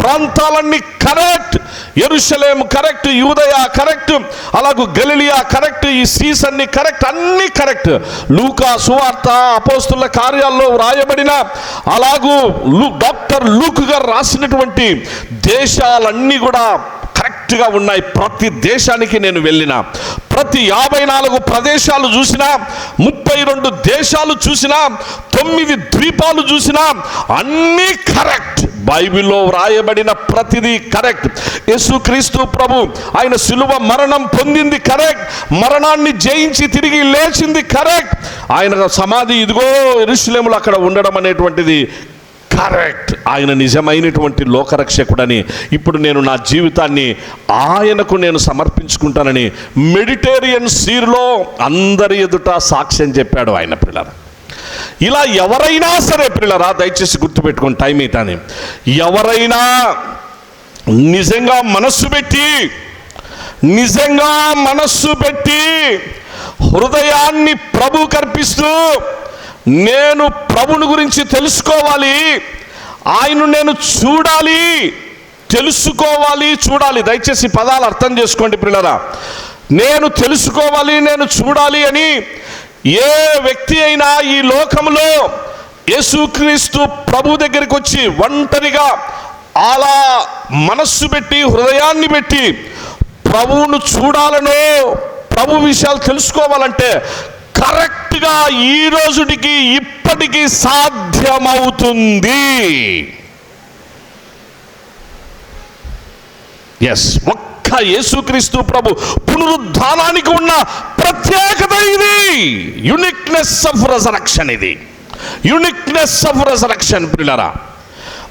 ప్రాంతాలన్నీ కరెక్ట్, యెరూషలేము కరెక్ట్, యూదయ కరెక్ట్, అలాగూ గలిలియా కరెక్ట్, ఈ సీస్ అన్ని కరెక్ట్, అన్ని కరెక్ట్. లూకా సువార్త, అపోస్తుల కార్యాల్లో వ్రాయబడిన, అలాగూ డాక్టర్ లూక్ గారు రాసినటువంటి దేశాలన్నీ కూడా కరెక్ట్గా ఉన్నాయి. ప్రతి దేశానికి నేను వెళ్ళిన, ప్రతి 54 ప్రదేశాలు చూసినా, 32 దేశాలు చూసినా, 9 ద్వీపాలు చూసినా, అన్నీ కరెక్ట్. బైబిల్లో వ్రాయబడిన ప్రతిదీ కరెక్ట్. యేసుక్రీస్తు ప్రభు ఆయన శిలువ మరణం పొందింది కరెక్ట్, మరణాన్ని జయించి తిరిగి లేచింది కరెక్ట్, ఆయన సమాధి ఇదిగో యెరూషలేములో అక్కడ ఉండడం అనేటువంటిది కరెక్ట్. ఆయన నిజమైనటువంటి లోకరక్షకుడని, ఇప్పుడు నేను నా జీవితాన్ని ఆయనకు నేను సమర్పించుకుంటానని మెడిటేరియన్ సీలో అందరి ఎదుట సాక్ష్యం చెప్పాడు ఆయన పిల్లరా. ఇలా ఎవరైనా సరే పిల్లరా, దయచేసి గుర్తుపెట్టుకోండి, టైం అవుతాని, ఎవరైనా నిజంగా మనస్సు పెట్టి హృదయాన్ని ప్రభు కర్పిస్తూ, నేను ప్రభుని గురించి తెలుసుకోవాలి, ఆయన్ను నేను చూడాలి, తెలుసుకోవాలి, చూడాలి. దయచేసి పదాలు అర్థం చేసుకోండి పిల్లరా. నేను తెలుసుకోవాలి, నేను చూడాలి అని ఏ వ్యక్తి అయినా ఈ లోకంలో యేసుక్రీస్తు ప్రభు దగ్గరికి వచ్చి ఒంటరిగా అలా మనస్సు పెట్టి హృదయాన్ని పెట్టి ప్రభువును చూడాలనో, ప్రభు విషయాలు తెలుసుకోవాలంటే కరెక్ట్గా ఈ రోజుటికి ఇప్పటికీ సాధ్యమవుతుంది. ఎస్, ఒక్క ఒక్క యేసుక్రీస్తు ప్రభు పునరుద్ధానానికి ఉన్న ప్రత్యేకత ఇది. యూనిక్నెస్ ఆఫ్ రెజరక్షన్, ఇది యూనిక్నెస్ ఆఫ్ రెజరక్షన్. ప్రియులారా,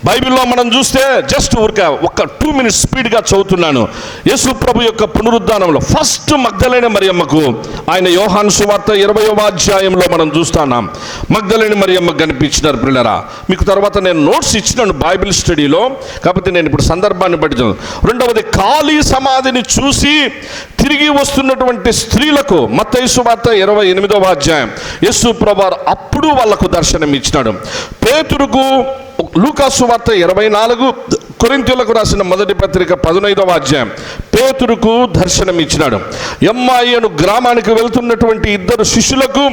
బైబిల్లో మనం చూస్తే జస్ట్ ఒక 2 minutes స్పీడ్గా చదువుతున్నాను. యేసు ప్రభు యొక్క పునరుద్ధానంలో ఫస్ట్ మగ్దలేని మరియమ్మకు ఆయన యోహాను సువార్త 20వ అధ్యాయంలో మనం చూస్తున్నాం. మగ్దలేని మరియమ్మకు కనిపించినారు. ప్రియులారా, మీకు తర్వాత నేను నోట్స్ ఇచ్చినాను బైబిల్ స్టడీలో, కాకపోతే నేను ఇప్పుడు సందర్భాన్ని బట్టి. రెండవది, ఖాళీ సమాధిని చూసి తిరిగి వస్తున్నటువంటి స్త్రీలకు మత్తయి సువార్త 28వ అధ్యాయం యేసు ప్రభు అప్పుడు వాళ్లకు దర్శనం ఇచ్చినాడు. పేతురుకు లూకా సువార్త 24, కొరింథీయులకు రాసిన మొదటి పత్రిక 15వ అధ్యాయం పేతురుకు దర్శనం ఇచ్చినాడు. ఎమ్మాయి అను గ్రామానికి వెళ్తున్నటువంటి 2 శిష్యులకు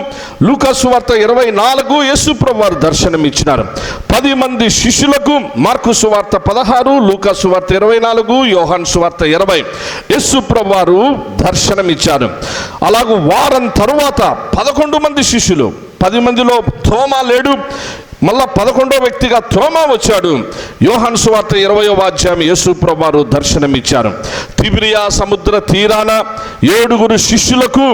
లూకా సువార్త 24 యేసు ప్రభువారు దర్శనం ఇచ్చినారు. 10 మంది శిష్యులకు మార్కు సువార్త 16, లూకా సువార్త 24, యోహాను సువార్త 20 యేసు ప్రభువారు దర్శనం ఇచ్చారు. అలాగూ వారం తరువాత 11 మంది శిష్యులు, 10 మందిలో తోమా లేడు, మళ్ళా 11వ వ్యక్తిగా తోమా వచ్చాడు. యోహాను సువార్త 20వ అధ్యాయం యేసు ప్రభువారు దర్శనం ఇచ్చారు. తిబిరియా సముద్ర తీరాన 7 శిష్యులకు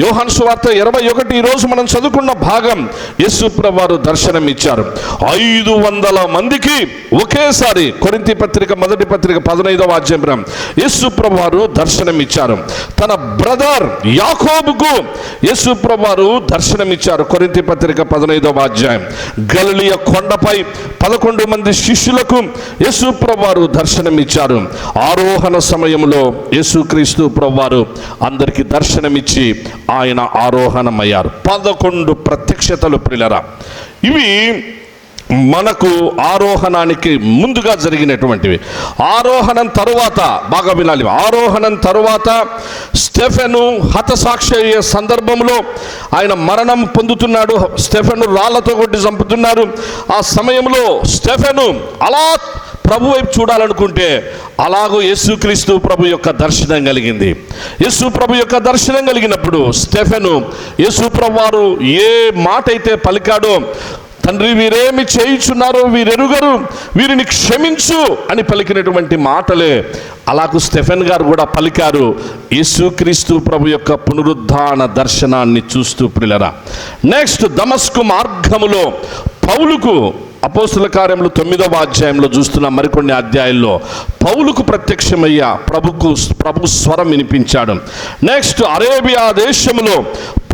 యోహాను సువార్త 21 ఈరోజు మనం చదువుకున్న భాగం యేసు ప్రభువారు దర్శనం ఇచ్చారు. 500 మందికి ఒకేసారి కొరింథీ పత్రిక మొదటి పత్రిక 15వ అధ్యాయం యేసు ప్రభువారు దర్శనం ఇచ్చారు. తన బ్రదర్ యాకోబుకు యేసు ప్రభువారు దర్శనం ఇచ్చారు. కొరింథీ పత్రిక 15వ అధ్యాయం. గలిలయ కొండపై 11 మంది శిష్యులకు యేసు ప్రభువారు దర్శనం ఇచ్చారు. ఆరోహణ సమయంలో యేసుక్రీస్తు ప్రభువారు అందరికీ దర్శనమిచ్చి ఆయన ఆరోహణమయ్యారు. 11 ప్రత్యక్షతలు. ప్రియులారా, ఇవి మనకు ఆరోహణానికి ముందుగా జరిగినటువంటివి. ఆరోహణం తరువాత బాగా వినాలి. ఆరోహణం తరువాత స్టెఫెను హతసాక్షి అయ్యే సందర్భంలో ఆయన మరణం పొందుతున్నాడు. స్టెఫెను రాళ్లతో కొట్టి చంపుతున్నారు. ఆ సమయంలో స్టెఫెను అలా ప్రభు వైపు చూడాలనుకుంటే అలాగూ యేసుక్రీస్తు ప్రభు యొక్క దర్శనం కలిగింది. యేసు ప్రభు యొక్క దర్శనం కలిగినప్పుడు స్టెఫెను యేసు ప్రభు వారు ఏ మాట అయితే పలికాడో, తండ్రి వీరేమి చేయుచున్నారో వీరెరుగరు, వీరిని క్షమించు అని పలికినటువంటి మాటలే అలాగూ స్టెఫెన్ గారు కూడా పలికారు యేసుక్రీస్తు ప్రభు యొక్క పునరుద్ధాన దర్శనాన్ని చూస్తూ. ప్రియులారా, నెక్స్ట్ దమస్కు మార్గములో పౌలుకు అపోస్తుల కార్యములు 9వ అధ్యాయంలో చూస్తున్న మరికొన్ని అధ్యాయాల్లో పౌలుకు ప్రత్యక్షమయ్యా ప్రభు స్వరం వినిపించాడు. నెక్స్ట్ అరేబియా దేశంలో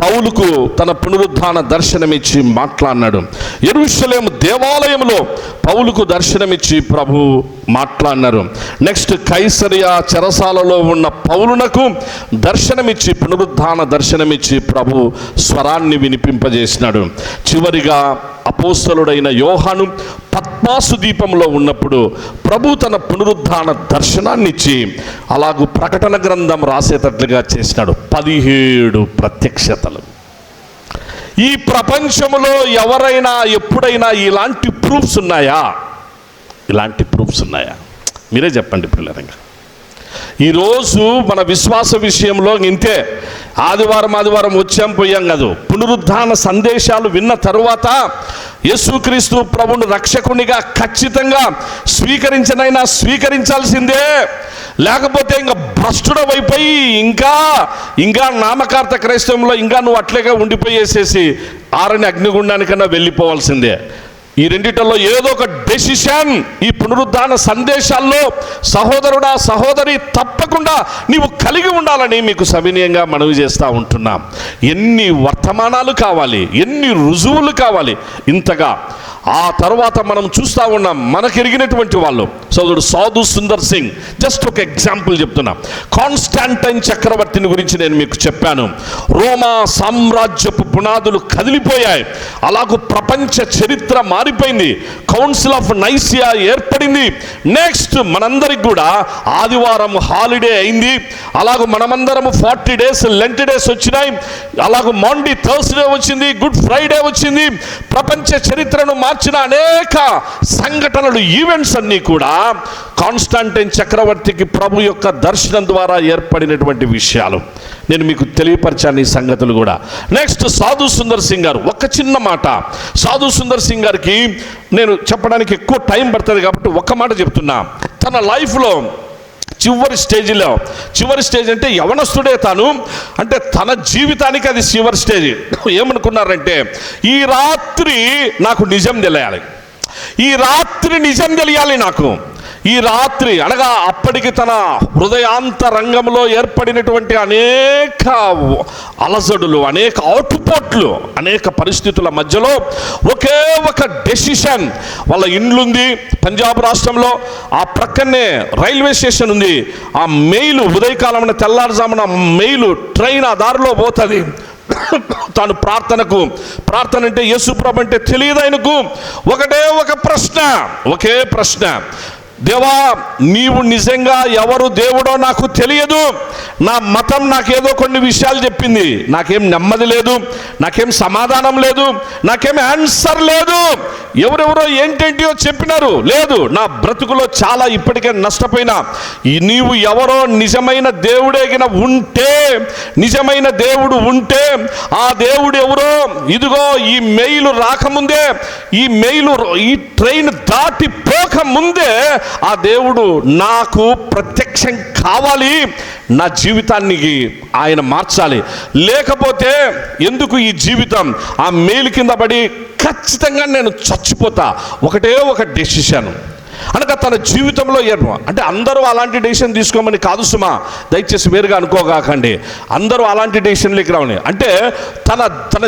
పౌలుకు తన పునరుద్ధాన దర్శనమిచ్చి మాట్లాడినాడు. యెరూషలేము దేవాలయంలో పౌలుకు దర్శనమిచ్చి ప్రభు మాట్లాడినారు. నెక్స్ట్ కైసరియా చెరసాలలో ఉన్న పౌలునకు దర్శనమిచ్చి పునరుద్ధాన దర్శనమిచ్చి ప్రభు స్వరాన్ని వినిపింపజేసినాడు. చివరిగా అపోస్తలుడైన యోహాను పత్మాసు దీపంలో ఉన్నప్పుడు ప్రభు తన పునరుద్ధాన దర్శనాన్నిచ్చి అలాగూ ప్రకటన గ్రంథం రాసేటట్లుగా చేసినాడు. 17 ప్రత్యక్షతలు. ఈ ప్రపంచంలో ఎవరైనా ఎప్పుడైనా ఇలాంటి ప్రూఫ్స్ ఉన్నాయా? ఇలాంటి ప్రూఫ్స్ ఉన్నాయా? మీరే చెప్పండి పిల్లలంగా. ఈరోజు మన విశ్వాస విషయంలో ఇంతే. ఆదివారం వచ్చాం పోయాం కాదు. పునరుద్ధాన సందేశాలు విన్న తరువాత యేసుక్రీస్తు ప్రభువును రక్షకునిగా ఖచ్చితంగా స్వీకరించాల్సిందే. లేకపోతే ఇంకా భ్రష్టుడవైపోయి ఇంకా నామకార్థ క్రైస్తవంలో ఇంకా నువ్వు అట్లేగా ఉండిపోయేసేసి ఆరని అగ్నిగుండానికన్నా వెళ్ళిపోవాల్సిందే. ఈ రెండిటల్లో ఏదో ఒక డెసిషన్ ఈ పునరుద్ధాన సందేశాల్లో సహోదరుడా సహోదరి తప్పకుండా నీవు కలిగి ఉండాలని మీకు సవినయంగా మనవి చేస్తూ ఉంటున్నాం. ఎన్ని వర్తమానాలు కావాలి, ఎన్ని రుజువులు కావాలి ఇంతగా. ఆ తర్వాత మనం చూస్తూ ఉన్నాం మనకెరిగినటువంటి వాళ్ళు. సోదరుడు సాధు సుందర్ సింగ్, జస్ట్ ఒక ఎగ్జాంపుల్ చెప్తున్నా. కాన్స్టాంటైన్ చక్రవర్తిని గురించి నేను మీకు చెప్పాను. రోమా సామ్రాజ్యపు పునాదులు కదిలిపోయాయి. అలాగూ ప్రపంచ చరిత్ర మారిపోయింది. కౌన్సిల్ ఆఫ్ నైసియా ఏర్పడింది. నెక్స్ట్ మనందరికి కూడా ఆదివారం హాలిడే అయింది. అలాగూ మనమందరము 40 days లెంట్ డేస్ వచ్చినాయి. అలాగూ మాండీ థర్స్డే వచ్చింది, గుడ్ ఫ్రైడే వచ్చింది. ప్రపంచ చరిత్రను మార్చిన అనేక సంఘటనలు, ఈవెంట్స్ అన్నీ కూడా కాన్స్టాంటైన్ చక్రవర్తికి ప్రభు యొక్క దర్శనం ద్వారా ఏర్పడినటువంటి విషయాలు. నేను మీకు తెలియపరిచాను ఈ సంగతులు కూడా. నెక్స్ట్ సాధు సుందర్ సింగ్ గారు, ఒక చిన్న మాట. సాధు సుందర్ సింగ్ గారికి నేను చెప్పడానికి ఎక్కువ టైం పడుతుంది కాబట్టి ఒక్క మాట చెప్తున్నా. తన లైఫ్లో చివరి స్టేజ్ అంటే యవనస్తుడే తాను, అంటే తన జీవితానికి అది చివరి స్టేజ్. ఏమనుకున్నారంటే ఈ రాత్రి నాకు నిజం తెలియాలి, ఈ రాత్రి నిజం తెలియాలి నాకు. ఈ రాత్రి అనగా అప్పటికి తన హృదయాంతరంగంలో ఏర్పడినటువంటి అనేక అలజడులు, అనేక అవుట్పుట్లు, అనేక పరిస్థితుల మధ్యలో ఒకే ఒక డెసిషన్. వాళ్ళ ఇండ్లుంది పంజాబ్ రాష్ట్రంలో, ఆ ప్రక్కనే రైల్వే స్టేషన్ ఉంది. ఆ మెయిల్ ఉదయకాలం తెల్లారుజామున మెయిల్ ట్రైన్ ఆ దారిలో పోతుంది. తాను ప్రార్థన అంటే యేసుప్రభు అంటే తెలియదు ఆయనకు. ఒకే ప్రశ్న, దేవా నీవు నిజంగా ఎవరు దేవుడో నాకు తెలియదు, నా మతం నాకేదో కొన్ని విషయాలు చెప్పింది, నాకేం నెమ్మది లేదు, నాకేం సమాధానం లేదు, నాకేం ఆన్సర్ లేదు. ఎవరెవరో ఏంటేంటియో చెప్పినారు, లేదు నా బ్రతుకులో చాలా ఇప్పటికే నష్టపోయినా. నీవు ఎవరో నిజమైన దేవుడేగిన ఉంటే, నిజమైన దేవుడు ఉంటే ఆ దేవుడు ఎవరో ఇదిగో ఈ మెయిల్ రాకముందే, ఈ ట్రైన్ దాటిపోక ముందే ఆ దేవుడు నాకు ప్రత్యక్షం కావాలి, నా జీవితానికి ఆయన మార్చాలి. లేకపోతే ఎందుకు ఈ జీవితం? ఆ మెయిల్ కింద పడి ఖచ్చితంగా నేను చచ్చిపోతా. ఒక డెసిషన్ అనగా తన జీవితంలో అంటే అందరూ అలాంటి డెసిషన్ తీసుకోమని కాదు సుమా, దయచేసి వేరుగా అనుకోగాకండి. అందరూ అలాంటి డెసిషన్లకి రావని అంటే తన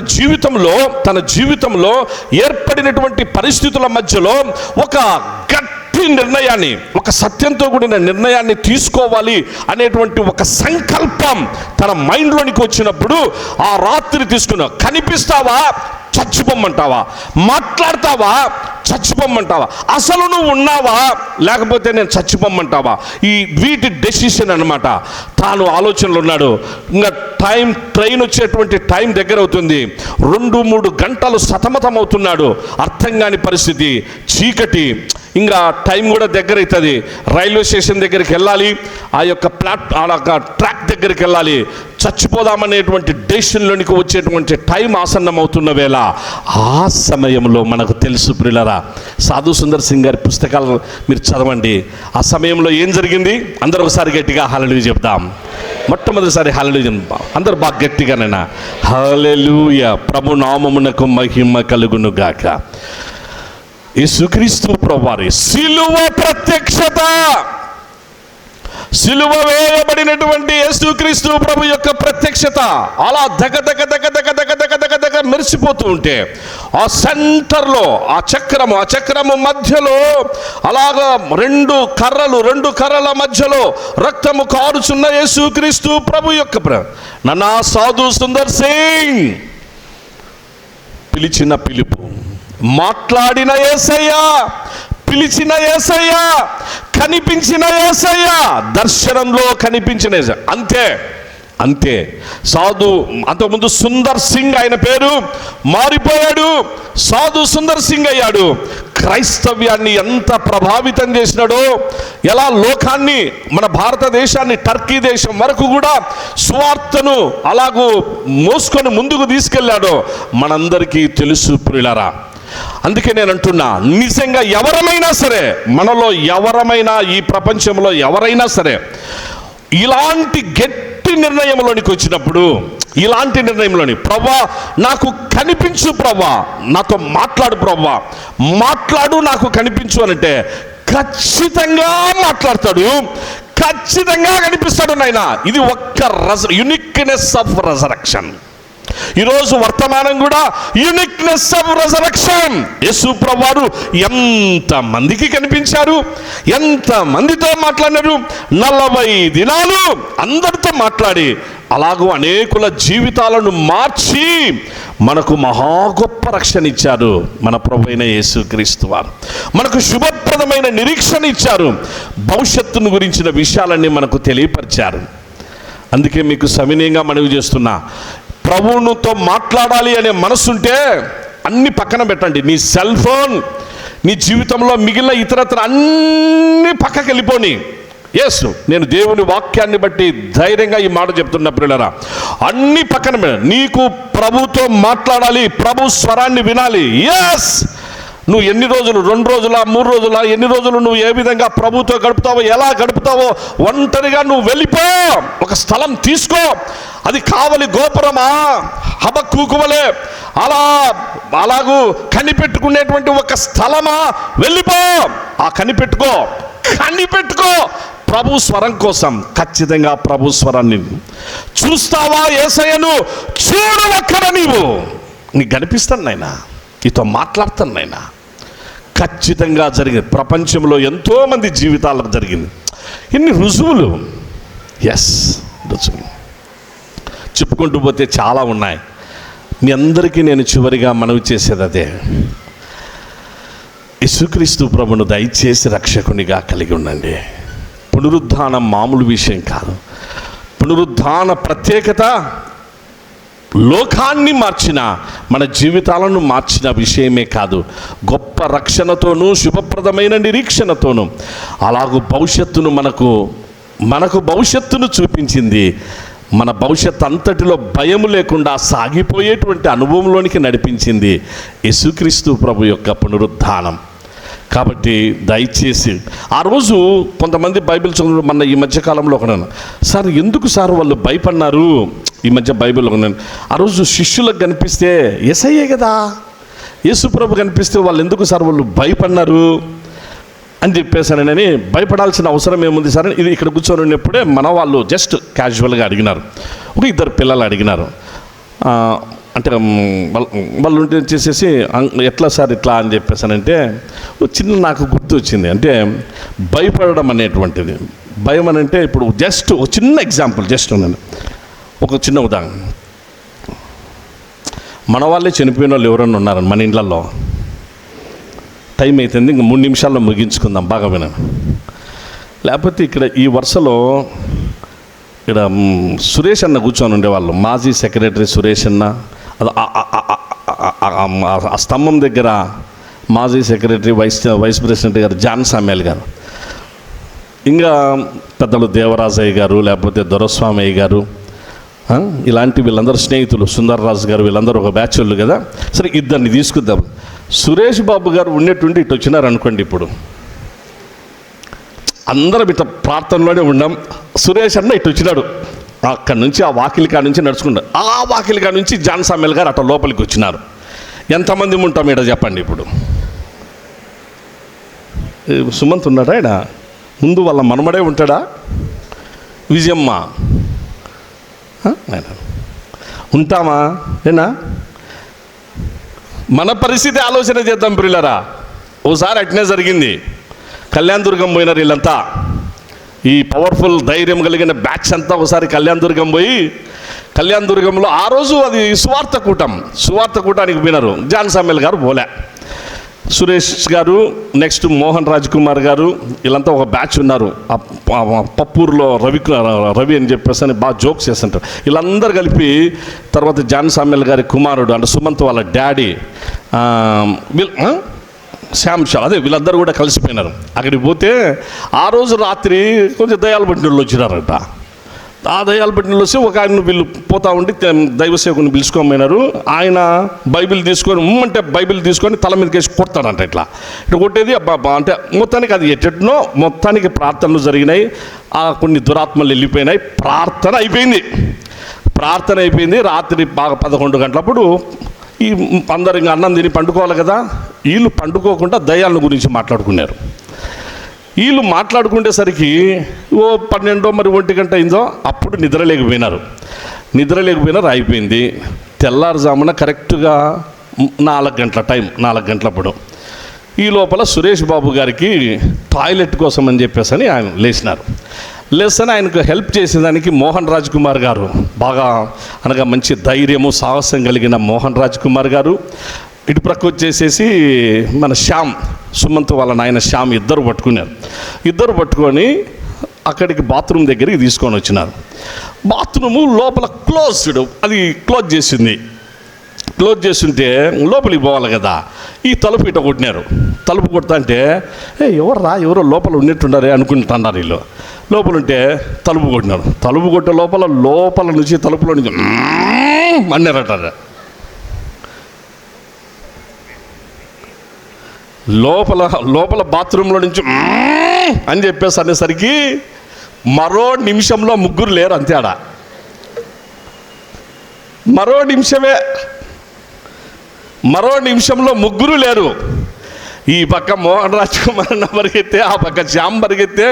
జీవితంలో ఏర్పడినటువంటి పరిస్థితుల మధ్యలో ఒక నిర్ణయాన్ని, ఒక సత్యంతో కూడిన నిర్ణయాన్ని తీసుకోవాలి అనేటువంటి ఒక సంకల్పం తన మైండ్లోనికి వచ్చినప్పుడు ఆ రాత్రి తీసుకున్నా. కనిపిస్తావా చచ్చిపోమ్మంటావా, మాట్లాడతావా చచ్చిపోమ్మంటావా, అసలు నువ్వు ఉన్నావా లేకపోతే నేను చచ్చిపోమ్మంటావా, వీటి డెసిషన్ అన్నమాట. తాను ఆలోచనలు ఉన్నాడు. ఇంకా ట్రైన్ వచ్చేటువంటి టైం దగ్గర అవుతుంది. 2-3 గంటలు సతమతం అవుతున్నాడు. అర్థం కాని పరిస్థితి, చీకటి, ఇంకా టైం కూడా దగ్గర అవుతుంది. రైల్వే స్టేషన్ దగ్గరికి వెళ్ళాలి, ఆ యొక్క ట్రాక్ దగ్గరికి వెళ్ళాలి. చచ్చిపోదామనేటువంటి డెసిషన్లోనికి వచ్చేటువంటి టైం ఆసన్నం అవుతున్న వేళ, ఆ సమయంలో మనకు తెలుసు ప్రియులారా, సాధు సుందర్ సింగ్ గారి పుస్తకాలు మీరు చదవండి. ఆ సమయంలో ఏం జరిగింది? అందరూ ఒకసారి గట్టిగా హల్లెలూయా చెప్దాం. మొట్టమొదటిసారి హల్లెలూయా చెప్దాం అందరూ బాగా గట్టిగానైనా. హల్లెలూయా, ప్రభు నామమునకు మహిమ కలుగును గాక. యేసుక్రీస్తు ప్రభువారి సిలువ ప్రత్యక్షత, సిలువ వేయబడినటువంటి యేసుక్రీస్తు ప్రభు యొక్క ప్రత్యక్షత అలా దగ మెరిసిపోతూ ఉంటే, ఆ సెంటర్లో ఆ చక్రము మధ్యలో అలాగా 2 కర్రల మధ్యలో రక్తము కారుచున్న యేసుక్రీస్తు ప్రభు యొక్క నన్నా సాధు సుందర్ సింగ్ పిలిచిన పిలుపు, మాట్లాడిన యేసయ్య, పిలిచిన యేసయ్య, కనిపించిన యేసయ్య, దర్శనంలో కనిపించిన యేసయ్య. అంతే సాధు అంతకుముందు సుందర్ సింగ్ ఆయన పేరు మారిపోయాడు, సాధు సుందర్ సింగ్ అయ్యాడు. క్రైస్తవ్యాన్ని ఎంత ప్రభావితం చేసినాడో, ఎలా లోకాన్ని, మన భారతదేశాన్ని టర్కీ దేశం వరకు కూడా సువార్తను అలాగూ మోసుకొని ముందుకు తీసుకెళ్ళాడో మనందరికీ తెలుసు ప్రియులారా. అందుకే నేను అంటున్నా, నిజంగా ఎవరమైనా సరే, మనలో ఎవరమైనా, ఈ ప్రపంచంలో ఎవరైనా సరే ఇలాంటి గట్టి నిర్ణయంలోనికి వచ్చినప్పుడు, ఇలాంటి నిర్ణయంలోని ప్రభువా నాకు కనిపించు, ప్రభువా నాతో మాట్లాడు, ప్రభువా మాట్లాడు, నాకు కనిపించు అనంటే ఖచ్చితంగా మాట్లాడతాడు, ఖచ్చితంగా కనిపిస్తాడు నాయన. ఇది యూనిక్నెస్ ఆఫ్ రెజరెక్షన్. ఈరోజు వర్తమానం కూడా యూనిక్నెస్ ఆఫ్ రెజరెక్షన్. యేసు ప్రభువారు ఎంత మందికి కనిపించారు, ఎంత మందితో మాట్లాడినారు. 40 దినాలు అందరితో మాట్లాడి అలాగూ అనేకుల జీవితాలను మార్చి మనకు మహా గొప్ప రక్షణ ఇచ్చారు మన ప్రభువైన యేసుక్రీస్తు వారు. మనకు శుభప్రదమైన నిరీక్షణ ఇచ్చారు, భవిష్యత్తును గురించిన విషయాలన్నీ మనకు తెలియపరిచారు. అందుకే మీకు సవినయంగా మనవి చేస్తున్నా, ప్రభువుతో మాట్లాడాలి అనే మనసుంటే అన్ని పక్కన పెట్టండి. నీ సెల్ ఫోన్, నీ జీవితంలో మిగిలిన ఇతరత్ర అన్ని పక్కకి వెళ్ళిపోని. నేను దేవుని వాక్యాన్ని బట్టి ధైర్యంగా ఈ మాట చెప్తున్నా ప్రియులారా, అన్ని పక్కన నీకు ప్రభుతో మాట్లాడాలి, ప్రభు స్వరాన్ని వినాలి. నువ్వు ఎన్ని రోజులు, 2 రోజులా, 3 రోజులా, ఎన్ని రోజులు నువ్వు ఏ విధంగా ప్రభుతో గడుపుతావో, ఎలా గడుపుతావో ఒంటరిగా నువ్వు వెళ్ళిపో. ఒక స్థలం తీసుకో. అది కావలి గోపురమా, హబక్కూకు వలె అలాగూ కనిపెట్టుకునేటువంటి ఒక స్థలమా, వెళ్ళిపో. ఆ కనిపెట్టుకో ప్రభు స్వరం కోసం. ఖచ్చితంగా ప్రభు స్వరాన్ని చూస్తావా? యేసయ్యను చూడు అక్కడ. నీకు కనిపిస్తాను నాయనా, నీతో మాట్లాడతాను నాయనా. ఖచ్చితంగా జరిగింది. ప్రపంచంలో ఎంతోమంది జీవితాలకు జరిగింది. ఇన్ని రుజువులు, రుజువులు చెప్పుకుంటూ పోతే చాలా ఉన్నాయి. మీ అందరికీ నేను చివరిగా మనవి చేసేది అదే, యేసుక్రీస్తు ప్రభును దయచేసి రక్షకునిగా కలిగి ఉండండి. పునరుద్ధానం మామూలు విషయం కాదు. పునరుద్ధాన ప్రత్యేకత లోకాన్ని మార్చిన, మన జీవితాలను మార్చిన విషయమే కాదు, గొప్ప రక్షణతోనూ శుభప్రదమైన నిరీక్షణతోనూ అలాగూ భవిష్యత్తును మనకు భవిష్యత్తును చూపించింది. మన భవిష్యత్తు అంతటిలో భయం లేకుండా సాగిపోయేటువంటి అనుభవంలోనికి నడిపించింది యేసుక్రీస్తు ప్రభు యొక్క పునరుద్ధానం. కాబట్టి దయచేసి ఆ రోజు కొంతమంది బైబిల్ చదువు, మన ఈ మధ్యకాలంలో ఒకనాను, సార్ ఎందుకు సార్ వాళ్ళు భయపడినారు? ఈ మధ్య బైబిల్లో ఉన్నాను, ఆ రోజు శిష్యులకు కనిపిస్తే యేసయ్యే కదా, యేసు ప్రభు కనిపిస్తే వాళ్ళు ఎందుకు సార్ వాళ్ళు భయపడినారు అని చెప్పేసానని. భయపడాల్సిన అవసరం ఏముంది సార్? ఇది ఇక్కడ కూర్చొని ఉన్నప్పుడే మన వాళ్ళు జస్ట్ క్యాజువల్గా అడిగినారు. ఒక 2 పిల్లలు అడిగినారు. అంటే వాళ్ళు ఉంటే చేసేసి ఎట్లా సార్ ఇట్లా అని చెప్పేసానంటే చిన్న నాకు గుర్తు వచ్చింది. అంటే భయపడడం అనేటువంటిది, భయం అని అంటే ఇప్పుడు జస్ట్ ఒక చిన్న ఎగ్జాంపుల్, జస్ట్ ఉన్నాను ఒక చిన్న ఉదాహరణ. మన వాళ్ళే చనిపోయిన వాళ్ళు ఎవరన్నా ఉన్నారని మన ఇండ్లలో, టైం అవుతుంది, ఇంక 3 నిమిషాల్లో ముగించుకుందాం, బాగా విన్నాను. లేకపోతే ఇక్కడ ఈ వరుసలో ఇక్కడ సురేష్ అన్న కూర్చొని ఉండేవాళ్ళు, మాజీ సెక్రటరీ సురేష్ అన్న. ఆ స్తంభం దగ్గర మాజీ సెక్రటరీ వైస్ ప్రెసిడెంట్ గారు జాన్ సామ్యాల్ గారు, ఇంకా పెద్దలు దేవరాజయ్య గారు, లేకపోతే దొరస్వామయ్య గారు, ఇలాంటి వీళ్ళందరూ స్నేహితులు, సుందర్రాజు గారు, వీళ్ళందరూ ఒక బ్యాచ్ వాళ్ళు కదా. సరే 2 తీసుకుందాం. సురేష్ బాబు గారు ఉన్నట్టుండి ఇటు వచ్చినారు అనుకోండి. ఇప్పుడు అందరం ఇట్లా ప్రార్థనలోనే ఉన్నాం. సురేష్ అన్న ఇటు వచ్చినాడు, అక్కడి నుంచి ఆ వాకిలి కాడ నుంచి నడుచుకుంటారు. ఆ వాకిలి కాడ నుంచి జాన్ సామ్యాల్ గారు అట్లా లోపలికి వచ్చినారు. ఎంతమంది ఉంటాం ఇక్కడ చెప్పండి? ఇప్పుడు సుమంత్ ఉన్నాడా ఇక్కడ? ముందు వాళ్ళ మనమడే ఉంటాడా? విజయమ్మ ఉంటామా? ఏనా? మన పరిస్థితి ఆలోచన చేద్దాం ప్రియులారా. ఓసారి అట్నే జరిగింది. కళ్యాణదుర్గం పోయినారు వీళ్ళంతా, ఈ పవర్ఫుల్ ధైర్యం కలిగిన బ్యాచ్ అంతా ఒకసారి కళ్యాణదుర్గం పోయి, కళ్యాణదుర్గంలో ఆ రోజు అది సువార్త కూటానికి పోయినారు. జాన్ సామ్యాల్ గారు పోలే, సురేష్ గారు, నెక్స్ట్ మోహన్ రాజ్ కుమార్ గారు, వీళ్ళంతా ఒక బ్యాచ్ ఉన్నారు. పప్పూరులో రవి అని చెప్పేసి బాగా జోక్స్ చేస్తుంటారు. వీళ్ళందరూ కలిపి తర్వాత జాన్ సామ్యాల్ గారి కుమారుడు అంటే సుమంత్ వాళ్ళ డాడీ శ్యామ్ షా, అదే వీళ్ళందరూ కూడా కలిసిపోయినారు. అక్కడికి పోతే ఆ రోజు రాత్రి కొంచెం దయాలు పట్టిన వాళ్ళు వచ్చినారట. ఆ దయాలు పట్టిన వాళ్ళు వస్తే ఒక ఆయన వీళ్ళు పోతా ఉండి దైవసేవకుని పిలుచుకోమైనారు. ఆయన బైబిల్ తీసుకొని అంటే బైబిల్ తీసుకొని తల మీదకి వేసి కొడతాడంట. ఇట్లా కొట్టేది అంటే మొత్తానికి అది ఎట్టెట్నో మొత్తానికి ప్రార్థనలు జరిగినాయి. కొన్ని దురాత్మలు వెళ్ళిపోయినాయి. ప్రార్థన అయిపోయింది. రాత్రి బాగా 11 గంటలప్పుడు ఈ అందరు ఇంకా అన్నం తిని పండుకోవాలి కదా. వీళ్ళు పండుకోకుండా దయ్యాల గురించి మాట్లాడుకున్నారు. వీళ్ళు మాట్లాడుకునేసరికి 12 మరి 1 గంట అయిందో అప్పుడు నిద్రలేకపోయినారు. అయిపోయింది. తెల్లారుజామున కరెక్ట్గా 4 గంటల టైం, 4 గంటలప్పుడు ఈ లోపల సురేష్ బాబు గారికి టాయిలెట్ కోసం అని చెప్పేసి ఆయన లేచినారు. లేస్తేనే ఆయనకు హెల్ప్ చేసేదానికి మోహన్ రాజ్ కుమార్ గారు, బాగా అనగా మంచి ధైర్యము సాహసం కలిగిన మోహన్ రాజ్ కుమార్ గారు ఇటు ప్రక్క వచ్చేసేసి మన శ్యామ్, సుమంత్ వాళ్ళ నాయన శ్యామ్ ఇద్దరు పట్టుకొని అక్కడికి బాత్రూమ్ దగ్గరికి తీసుకొని వచ్చినారు. బాత్రూము లోపల అది క్లోజ్ చేస్తుంటే లోపలికి పోవాలి కదా. ఈ తలుపు ఇట కొట్టినారు. తలుపు కొడతా అంటే ఎవరో లోపల ఉన్నట్టున్నారే అనుకుంటున్నారు. వీళ్ళు లోపల ఉంటే తలుపు కొట్టినారు. తలుపు కొట్టే లోపల నుంచి తలుపులో నుంచి అన్నారట. లోపల బాత్రూంలో నుంచి అని చెప్పేసి అనేసరికి మరో నిమిషంలో ముగ్గురు లేరు అంతే. ఆడ మరో నిమిషంలో ముగ్గురు లేరు. ఈ పక్క మోహన్ రాజ్ కుమార్ పరిగెత్తే, ఆ పక్క శ్యామ్ పరిగెత్తే,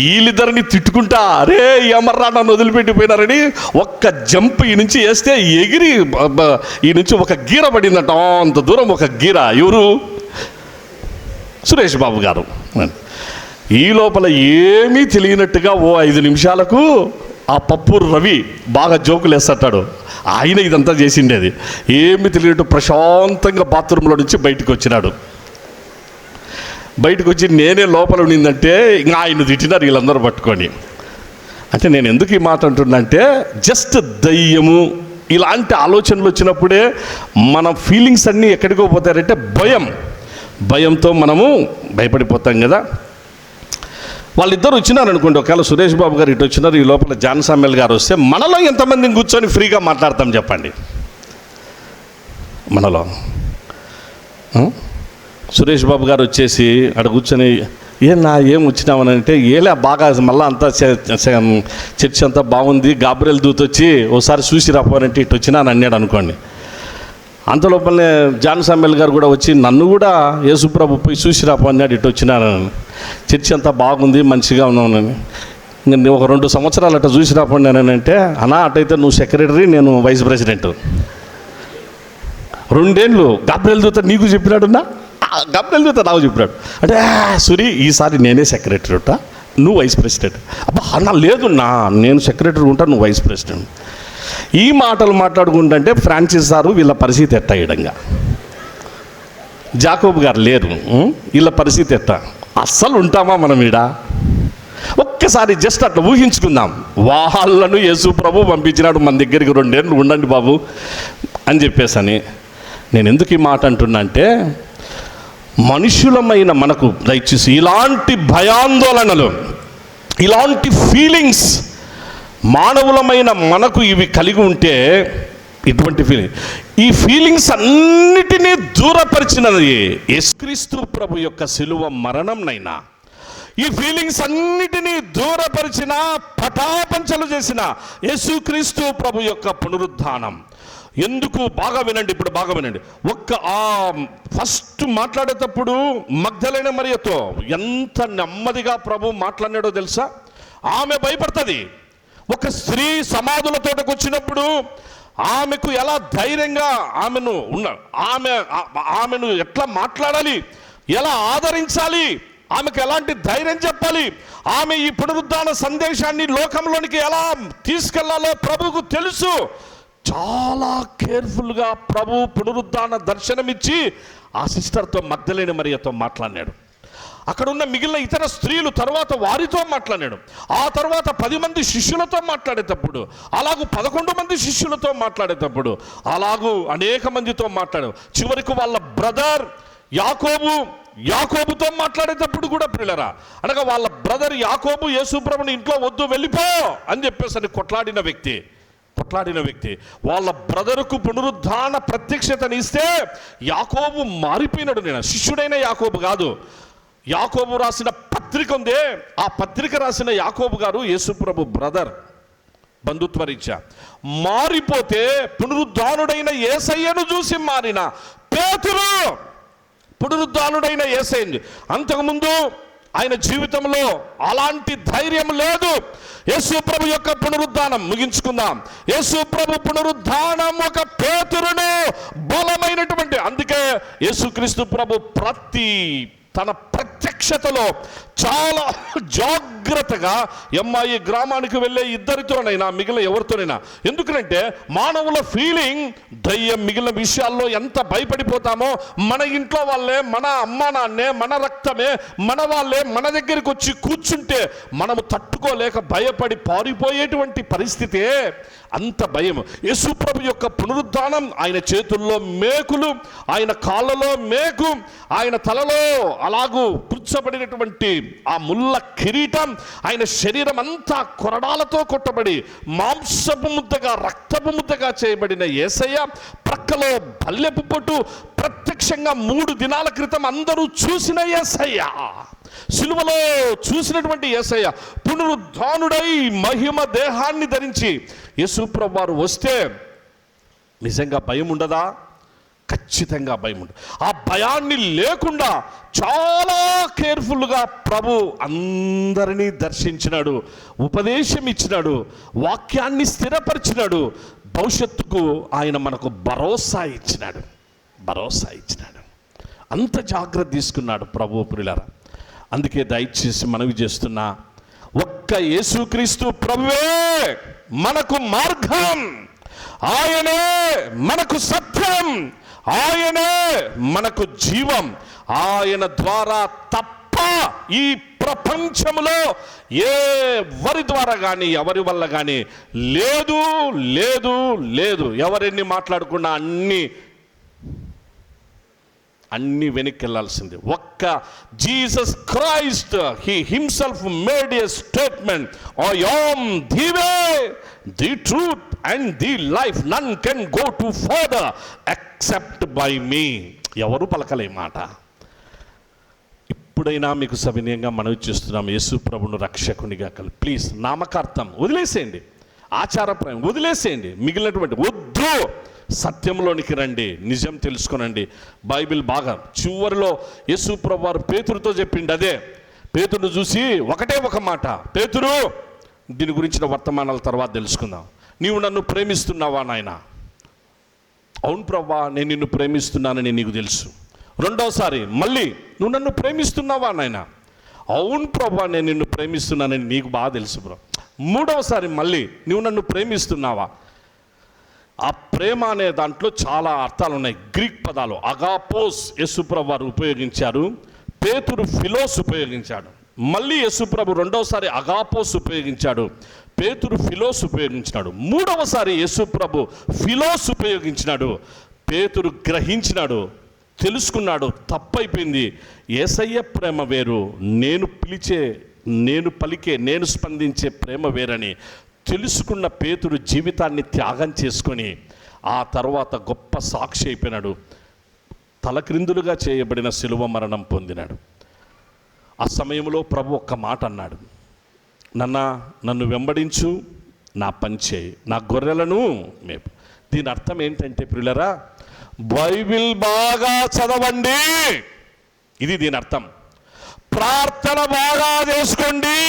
వీళ్ళిద్దరిని తిట్టుకుంటా అరే ఎమర్రా నన్ను వదిలిపెట్టిపోయినారని ఒక్క జంప్ ఈ నుంచి వేస్తే ఎగిరి ఈ నుంచి ఒక గీర పడిందంట. అంత దూరం ఒక గీర. ఎవరు? సురేష్ బాబు గారు. ఈ లోపల ఏమీ తెలియనట్టుగా ఓ 5 నిమిషాలకు ఆ పప్పూరు రవి బాగా జోకులు వేస్తాడు. ఆయన ఇదంతా చేసిండేది ఏమి తెలియనట్టు ప్రశాంతంగా బాత్రూంలో నుంచి బయటకు వచ్చినాడు. బయటకు వచ్చి నేనే లోపల ఉండిందంటే ఇంకా ఆయన తిట్టినారు వీళ్ళందరూ పట్టుకొని. అంటే నేను ఎందుకు ఈ మాట అంటున్నానంటే, జస్ట్ దయ్యము ఇలాంటి ఆలోచనలు వచ్చినప్పుడే మన ఫీలింగ్స్ అన్నీ ఎక్కడికో పోతారంటే భయంతో మనము భయపడిపోతాం కదా. వాళ్ళిద్దరు వచ్చినారు అనుకోండి, ఒకవేళ సురేష్ బాబు గారు ఇటు వచ్చినారు, ఈ లోపల జాన్ సామ్యుల్ గారు వస్తే మనలో ఎంతమందిని కూర్చొని ఫ్రీగా మాట్లాడతాం చెప్పండి? మనలో సురేష్ బాబు గారు వచ్చేసి అక్కడ కూర్చొని ఏం వచ్చినామని అంటే, ఏలే బాగా మళ్ళీ అంతా చర్చ్ అంతా బాగుంది, గాబ్రియల్ దూత వచ్చి ఒకసారి చూసి రాపోనంటే ఇటు వచ్చినా అని అన్నాడు అనుకోండి. అంతలోపలనే జాన్ సామ్యుల్ గారు కూడా వచ్చి నన్ను కూడా యేసుప్రభు పోయి చూసి రాపో అన్నాడు, ఇటు వచ్చినాను. చర్చ్ అంతా బాగుంది, మంచిగా ఉన్నానని. నేను ఒక 2 సంవత్సరాలు అట్లా చూసి రాపోండి అంటే, అన్నా అటైతే నువ్వు సెక్రటరీ, నేను వైస్ ప్రెసిడెంట్. 2 ఏళ్ళు గాబ్రియల్ దూత నీకు చెప్పినాడున్నా, గాబ్రియల్ దూత నాకు చెప్పినాడు అంటే, సురి ఈసారి నేనే సెక్రటరీ ఉంటా, నువ్వు వైస్ ప్రెసిడెంట్. అబ్బా అన్నా లేదున్నా, నేను సెక్రటరీ ఉంటా, నువ్వు వైస్ ప్రెసిడెంట్. ఈ మాటలు మాట్లాడుకుంటుంటే ఫ్రాన్సిస్ సారు వీళ్ళ పరిస్థితి ఎట్టా ఇడంగా, జాకోబు గారు లేరు, వీళ్ళ పరిస్థితి ఎట్టా? అస్సలు ఉంటామా మనం ఈడ? ఒక్కసారి జస్ట్ అట్లా ఊహించుకుందాం. వాళ్ళను యేసు ప్రభు పంపించినాడు మన దగ్గరికి, 2 ఏళ్ళు ఉండండి బాబు అని చెప్పేసని. నేను ఎందుకు ఈ మాట అంటున్నా అంటే, మనుషులమైన మనకు దయచేసి ఇలాంటి భయాందోళనలు, ఇలాంటి ఫీలింగ్స్ మానవులమైన మనకు ఇవి కలిగి ఉంటే, ఇటువంటి ఈ ఫీలింగ్స్ అన్నిటినీ దూరపరిచినది యేసుక్రీస్తు ప్రభు యొక్క శిలువ మరణంనైనా, ఈ ఫీలింగ్స్ అన్నిటినీ దూరపరిచిన పటాపంచలు చేసిన యేసుక్రీస్తు ప్రభు యొక్క పునరుద్ధానం. ఎందుకు? బాగా వినండి, ఇప్పుడు బాగా వినండి. ఫస్ట్ మాట్లాడేటప్పుడు మగ్దలేనే మరియతో ఎంత నెమ్మదిగా ప్రభు మాట్లాడినాడో తెలుసా? ఆమె భయపడుతుంది. ఒక స్త్రీ సమాధుల తోటకు వచ్చినప్పుడు ఆమెకు ఎలా ధైర్యంగా ఆమెను ఎట్లా మాట్లాడాలి, ఎలా ఆదరించాలి, ఆమెకు ఎలాంటి ధైర్యం చెప్పాలి, ఆమె ఈ పునరుద్ధాన సందేశాన్ని లోకంలోనికి ఎలా తీసుకెళ్లాలో ప్రభువుకు తెలుసు. చాలా కేర్ఫుల్గా ప్రభు పునరుద్ధాన దర్శనమిచ్చి ఆ సిస్టర్తో మగ్దలేనే మరియతో మాట్లాడినాడు. అక్కడ ఉన్న మిగిలిన ఇతర స్త్రీలు తర్వాత వారితో మాట్లాడాడు. ఆ తర్వాత 10 మంది శిష్యులతో మాట్లాడేటప్పుడు, అలాగూ 11 మంది శిష్యులతో మాట్లాడేటప్పుడు, అలాగూ అనేక మందితో మాట్లాడాడు. చివరికి వాళ్ళ బ్రదర్ యాకోబుతో మాట్లాడేటప్పుడు కూడా ప్రియులరా, అనగా వాళ్ళ బ్రదర్ యాకోబు యేసుప్రభుని ఇంట్లో వద్దు వెళ్ళిపో అని చెప్పేసి కొట్లాడిన వ్యక్తి. వాళ్ళ బ్రదరుకు పునరుద్ధాన ప్రత్యక్షతని ఇస్తే యాకోబు మారిపోయినాడు. నేను శిష్యుడైన యాకోబు కాదు, యాకోబు రాసిన పత్రిక ఉందే, ఆ పత్రిక రాసిన యాకోబు గారు యేసుప్రభు బ్రదర్, బంధుత్వరీత్యా మారిపోతే పునరుద్ధానుడైన యేసయ్యను చూసి మారిన పేతురు పునరుద్ధానుడైన యేసయ్య. అంతకుముందు ఆయన జీవితంలో అలాంటి ధైర్యం లేదు. యేసు ప్రభు యొక్క పునరుద్ధానం ముగించుకుందాం. యేసు ప్రభు పునరుద్ధానం ఒక పేతురును బలమైనటువంటి, అందుకే యేసుక్రీస్తు ప్రభు తన ప్రత్యక్షతలో చాలా జాగ్రత్తగా ఎమ్మాయి గ్రామానికి వెళ్ళే ఇద్దరితోనైనా మిగిలిన ఎవరితోనైనా, ఎందుకంటే మానవుల ఫీలింగ్ దయ్యం మిగిలిన విషయాల్లో ఎంత భయపడిపోతామో, మన ఇంట్లో వాళ్ళే, మన అమ్మ నాన్నే, మన రక్తమే, మన వాళ్ళే మన దగ్గరికి వచ్చి కూర్చుంటే మనము తట్టుకోలేక భయపడి పారిపోయేటువంటి పరిస్థితే. అంత భయం. యేసుప్రభు యొక్క పునరుద్ధానం, ఆయన చేతుల్లో మేకులు, ఆయన కాళ్ళలో మేకు, ఆయన తలలో అలాగూ గుర్చబడినటువంటి ఆ ముళ్ళ కిరీటం, ఆయన శరీరం అంతా కొరడాలతో కొట్టబడి మాంసపు ముద్దగా రక్తపు ముద్దగా చేయబడిన యేసయ్య ప్రక్కలో బల్లెపు పొట్టు, ప్రత్యక్షంగా 3 దినాల క్రితం అందరూ చూసిన యేసయ్య, సిలువలో చూసినటువంటి యేసయ్య పునరుద్ధానుడై మహిమ దేహాన్ని ధరించి యేసుప్రభువు వారు వస్తే నిజంగా భయం ఉండదా? ఖచ్చితంగా భయం ఉండదు. ఆ భయాన్ని లేకుండా చాలా కేర్ఫుల్గా ప్రభు అందరినీ దర్శించినాడు, ఉపదేశం ఇచ్చినాడు, వాక్యాన్ని స్థిరపరిచినాడు. భవిష్యత్తుకు ఆయన మనకు భరోసా ఇచ్చినాడు. అంత జాగ్రత్త తీసుకున్నాడు ప్రభు ప్రియులారా. అందుకే దయచేసి మనవి చేస్తున్నా, ఒక్క యేసుక్రీస్తు ప్రభువే మనకు మార్గం, ఆయనే మనకు సత్యం, ఆయనే మనకు జీవం. ఆయన ద్వారా తప్ప ఈ ప్రపంచంలో ఎవరి ద్వారా కానీ ఎవరి వల్ల కానీ లేదు లేదు లేదు. ఎవరెన్ని మాట్లాడకుండా అన్ని వెనక్కి వెళ్ళాల్సింది. ఒక్క Jesus Christ he himself made a statement, I am the way, the truth and the life, none can go to father except by me. ఎవరు పలకలే మాట. ఇప్పుడైనా మీకు సవినయంగా మనవి చేస్తున్నాం, యేసు ప్రభును రక్షకునిగా ప్లీజ్ నామకార్థం వదిలేసేయండి, ఆచారప్రాయం వదిలేసేయండి, మిగిలినటువంటి వద్దు. సత్యంలోనికి రండి, నిజం తెలుసుకోనండి. బైబిల్ బాగా చివరిలో యేసు ప్రభు వారు పేతురుతో చెప్పిండు. అదే పేతురును చూసి ఒకటే ఒక మాట, పేతురు దీని గురించిన వర్తమానాల తర్వాత తెలుసుకుందాం. నీవు నన్ను ప్రేమిస్తున్నావా నాయన? అవును ప్రభా, నేను నిన్ను ప్రేమిస్తున్నానని నీకు తెలుసు. రెండోసారి మళ్ళీ, నువ్వు నన్ను ప్రేమిస్తున్నావా నాయన? అవును ప్రభా, నేను నిన్ను ప్రేమిస్తున్నానని నీకు బాగా తెలుసు బ్రో. మూడవసారి మళ్ళీ, నువ్వు నన్ను ప్రేమిస్తున్నావా? ఆ ప్రేమ అనే దాంట్లో చాలా అర్థాలు ఉన్నాయి. గ్రీక్ పదాలు అగాపోస్ యేసుప్రభు వారు ఉపయోగించారు, పేతురు ఫిలోస్ ఉపయోగించాడు. మళ్ళీ యేసుప్రభు రెండవసారి అగాపోస్ ఉపయోగించాడు, పేతురు ఫిలోస్ ఉపయోగించినాడు. మూడవసారి యేసుప్రభు ఫిలోస్ ఉపయోగించినాడు. పేతురు గ్రహించినాడు, తెలుసుకున్నాడు, తప్పైపోయింది. యేసయ్య ప్రేమ వేరు, నేను పిలిచే, నేను పలికే, నేను స్పందించే ప్రేమ వేరని తెలుసుకున్న పేతురు జీవితాన్ని త్యాగం చేసుకొని ఆ తర్వాత గొప్ప సాక్షి అయిపోయినాడు. తలక్రిందులుగా చేయబడిన శిలువ మరణం పొందినాడు. ఆ సమయంలో ప్రభు ఒక్క మాట అన్నాడు, నన్ను వెంబడించు, నా పని చేయి, నా గొర్రెలను మేపు. దీని అర్థం ఏంటంటే ప్రియులరా, బైబిల్ బాగా చదవండి, ఇది దీని అర్థం. ప్రార్థన బాగా చేసుకోండి.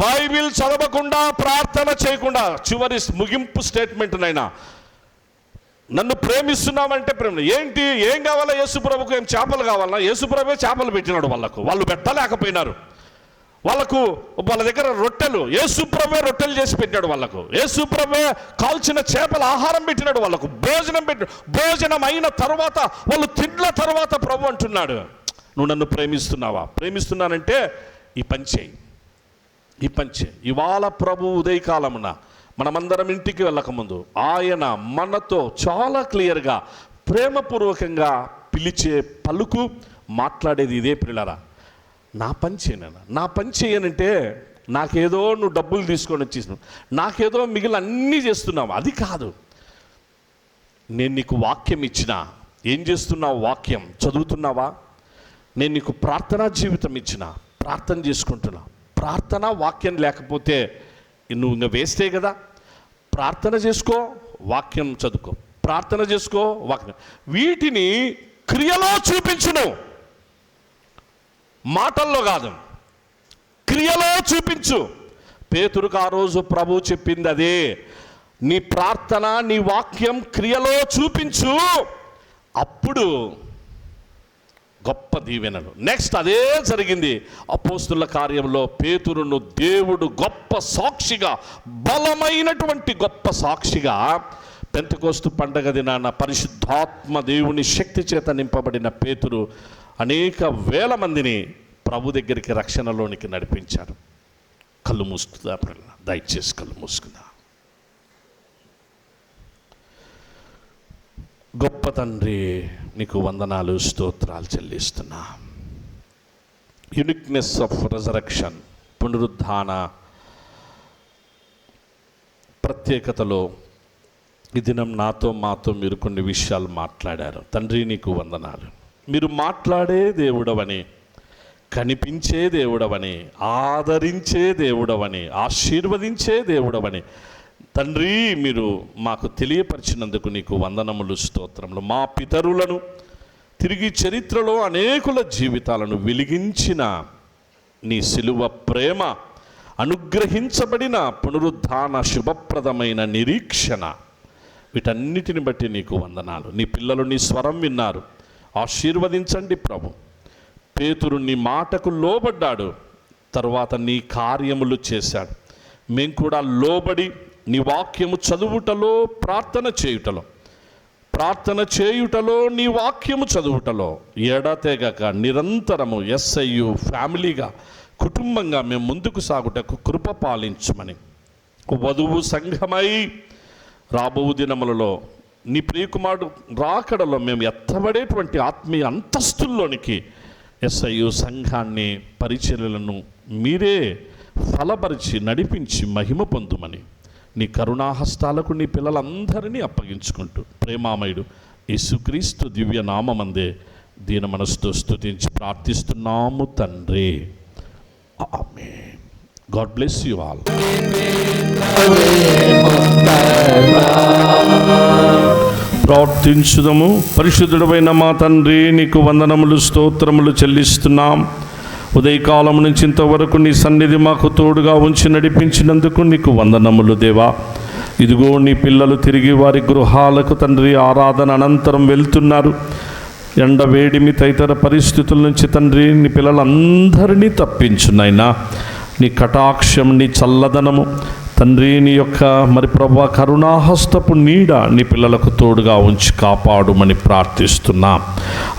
బైబిల్ చదవకుండా, ప్రార్థన చేయకుండా, చివరి ముగింపు స్టేట్మెంట్ నైనా, నన్ను ప్రేమిస్తున్నామంటే ప్రేమ ఏంటి? ఏం కావాలా? యేసుప్రభుకు ఏం చేపలు కావాలా? యేసుప్రభువే చేపలు పెట్టినాడు వాళ్ళు పెట్టలేకపోయినారు. వాళ్ళ దగ్గర రొట్టెలు, యేసుప్రభువే రొట్టెలు చేసి పెట్టాడు వాళ్ళకు. యేసుప్రభువే కాల్చిన చేపల ఆహారం పెట్టినాడు వాళ్ళకు, భోజనం పెట్టాడు. భోజనం అయిన తర్వాత, వాళ్ళు తిన్న తర్వాత ప్రభు అంటున్నాడు, నువ్వు నన్ను ప్రేమిస్తున్నావా? ప్రేమిస్తున్నానంటే ఈ పని చేయి. ఇవాళ ప్రభు ఉదయకాలమున మనమందరం ఇంటికి వెళ్ళకముందు ఆయన మనతో చాలా క్లియర్గా ప్రేమపూర్వకంగా పిలిచే పలుకు, మాట్లాడేది ఇదే ప్రియులారా, నా పని చేయను. నా పని చేయనంటే నాకేదో నువ్వు డబ్బులు తీసుకొని వచ్చేసినావు, నాకేదో మిగిలిన అన్నీ చేస్తున్నావు, అది కాదు. నేను నీకు వాక్యం ఇచ్చిన, ఏం చేస్తున్నావు? వాక్యం చదువుతున్నావా? నేను నీకు ప్రార్థనా జీవితం ఇచ్చిన, ప్రార్థన చేసుకుంటున్నా. ప్రార్థన వాక్యం లేకపోతే నువ్వు ఇంకా వేస్తే కదా. ప్రార్థన చేసుకో, వాక్యం చదువుకో, ప్రార్థన చేసుకో, వాక్యం, వీటిని క్రియలో చూపించును, మాటల్లో కాదు, క్రియలో చూపించు. పేతురుకు ఆ రోజు ప్రభు చెప్పింది అదే, నీ ప్రార్థన, నీ వాక్యం క్రియలో చూపించు, అప్పుడు గొప్ప దీవెనలు. నెక్స్ట్ అదే జరిగింది అపోస్తుల కార్యంలో. పేతురును దేవుడు గొప్ప సాక్షిగా, బలమైనటువంటి గొప్ప సాక్షిగా, పెంతెకోస్తు పండగ దినాన పరిశుద్ధాత్మ దేవుని శక్తి చేత నింపబడిన పేతురు అనేక వేల మందిని ప్రభు దగ్గరికి రక్షణలోనికి నడిపించారు. కళ్ళు మూసుకుందా? దయచేసి కళ్ళు మూసుకుందా. గొప్ప తండ్రి, నీకు వందనాలు, స్తోత్రాలు చెల్లిస్తున్నా. యునిక్నెస్ ఆఫ్ రెజరక్షన్, పునరుద్ధాన ప్రత్యేకతలో ఈ దినం మాతో మీరు కొన్ని విషయాలు మాట్లాడారు. తండ్రి నీకు వందనాలు. మీరు మాట్లాడే దేవుడవని, కనిపించే దేవుడవని, ఆదరించే దేవుడవని, ఆశీర్వదించే దేవుడవని తండ్రి మీరు మాకు తెలియపరిచినందుకు నీకు వందనములు, స్తోత్రములు. మా పితరులను తిరిగి చరిత్రలో అనేకుల జీవితాలను వెలిగించిన నీ సిలువ ప్రేమ, అనుగ్రహించబడిన పునరుద్ధాన శుభప్రదమైన నిరీక్షణ, వీటన్నిటిని బట్టి నీకు వందనాలు. నీ పిల్లలు నీ స్వరం విన్నారు, ఆశీర్వదించండి ప్రభు. పేతురు నీ మాటకు లోబడ్డాడు, తరువాత నీ కార్యములు చేశాడు. మేము కూడా లోబడి నీ వాక్యము చదువుటలో, ప్రార్థన చేయుటలో నీ వాక్యము చదువుటలో ఎడతెగక నిరంతరము SIU ఫ్యామిలీగా, కుటుంబంగా మేము ముందుకు సాగుటకు కృప పాలించమని, వధువు సంఘమై రాబో దినములలో నీ ప్రియకుమారుడు రాకడలో మేము ఎత్తబడేటువంటి ఆత్మీయ అంతస్తుల్లోనికి SIU సంఘాన్ని, పరిచర్యలను మీరే ఫలపరిచి నడిపించి మహిమ పొందుమని నీ కరుణాహస్తాలకు నీ పిల్లలందరినీ అప్పగించుకుంటూ ప్రేమామయుడు యేసుక్రీస్తు దివ్య నామమందే దీన మనసుతో స్తుతించి ప్రార్థిస్తున్నాము తండ్రి. ఆమేన్. God bless you all. ప్రార్థించుదము. పరిశుద్ధుడైన మా తండ్రి, నీకు వందనములు, స్తోత్రములు చెల్లిస్తున్నాం. ఉదయకాలం నుంచి ఇంతవరకు నీ సన్నిధి మాకు తోడుగా ఉంచి నడిపించినందుకు నీకు వందనములు దేవా. ఇదిగో నీ పిల్లలు తిరిగి వారి గృహాలకు తండ్రి ఆరాధన అనంతరం వెళ్తున్నారు. ఎండ, వేడిమి తదితర పరిస్థితుల నుంచి తండ్రి నీ పిల్లలందరినీ తప్పించునైనా నీ కటాక్షం, నీ చల్లదనము తండ్రి, నీ యొక్క మరి ప్రభువా కరుణాహస్తపు నీడ నీ పిల్లలకు తోడుగా ఉంచి కాపాడుమని ప్రార్థిస్తున్నా.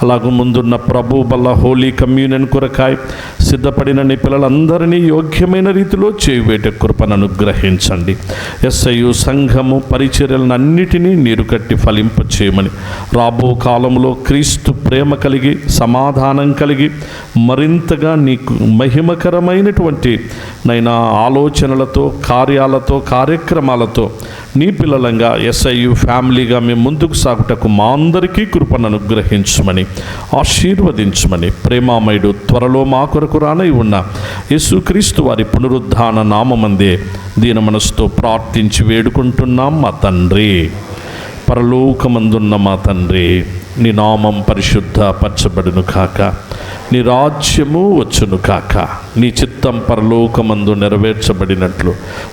అలాగూ ముందున్న ప్రభు బల్ల హోలీ కమ్యూనియన్ కొరకాయ సిద్ధపడిన నీ పిల్లలందరినీ యోగ్యమైన రీతిలో చేయువేట కృపను అనుగ్రహించండి. SIU సంఘము పరిచర్యలన్నిటినీ నీరు కట్టి ఫలింప చేయమని, రాబో కాలంలో క్రీస్తు ప్రేమ కలిగి, సమాధానం కలిగి, మరింతగా నీకు మహిమకరమైనటువంటి నైనా ఆలోచనలతో, కార్యక్రమాలతో నీ పిల్లలంగా SIU ఫ్యామిలీగా మేము ముందుకు సాగుటకు మా అందరికీ కృపను అనుగ్రహించమని, ఆశీర్వదించమని, ప్రేమామయుడు త్వరలో మా కొరకు రానై ఉన్న యేసుక్రీస్తు వారి పునరుద్ధాన నామమందే దీన మనసుతో ప్రార్థించి వేడుకుంటున్నాం మా తండ్రి. పరలోకమందున్న మా తండ్రి, నీ నామం పరిశుద్ధ పరచబడును కాక, నీ రాజ్యము వచ్చును కాక, నీ చిత్తం పరలోకమందు నెరవేర్చబడినట్లు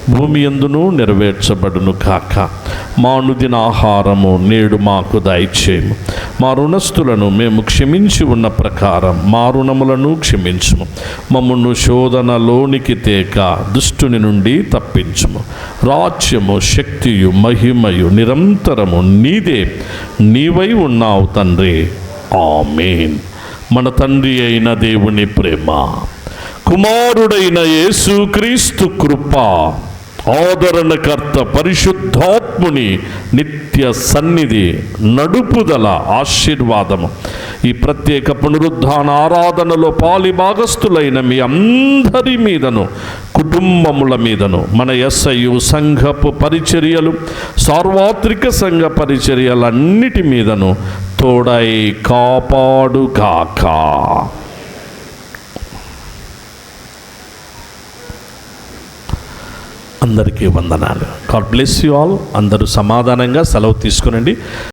భూమి యందును నెరవేర్చబడును కాక. మా అనుదిన ఆహారము నేడు మాకు దయచేయము. మా రుణస్థులను మేము క్షమించి ఉన్న ప్రకారం మా రుణములను క్షమించుము. మమ్మను శోధనలోనికి తేక దుష్టుని నుండి తప్పించుము. రాజ్యము, శక్తియు, మహిమయు నిరంతరము నీదే. నీవై ఉన్నావు తండ్రి. ఆమేన్. మన తండ్రి అయిన దేవుని ప్రేమ, కుమారుడైన యేసుక్రీస్తు కృప, ఆదరణకర్త పరిశుద్ధాత్ముని నిత్య సన్నిధి, నడుపుదల, ఆశీర్వాదము ఈ ప్రత్యేక పునరుద్ధాన ఆరాధనలో పాలి భాగస్థులైన మీ అందరి మీదను, కుటుంబముల మీదను, మన SIU సంఘపు పరిచర్యలు, సార్వత్రిక సంఘ పరిచర్యలన్నిటి మీదను తోడై కాపాడుగాక. అందరికీ వందనాలు. God bless you all. అందరూ సమాధానంగా సెలవు తీసుకునండి.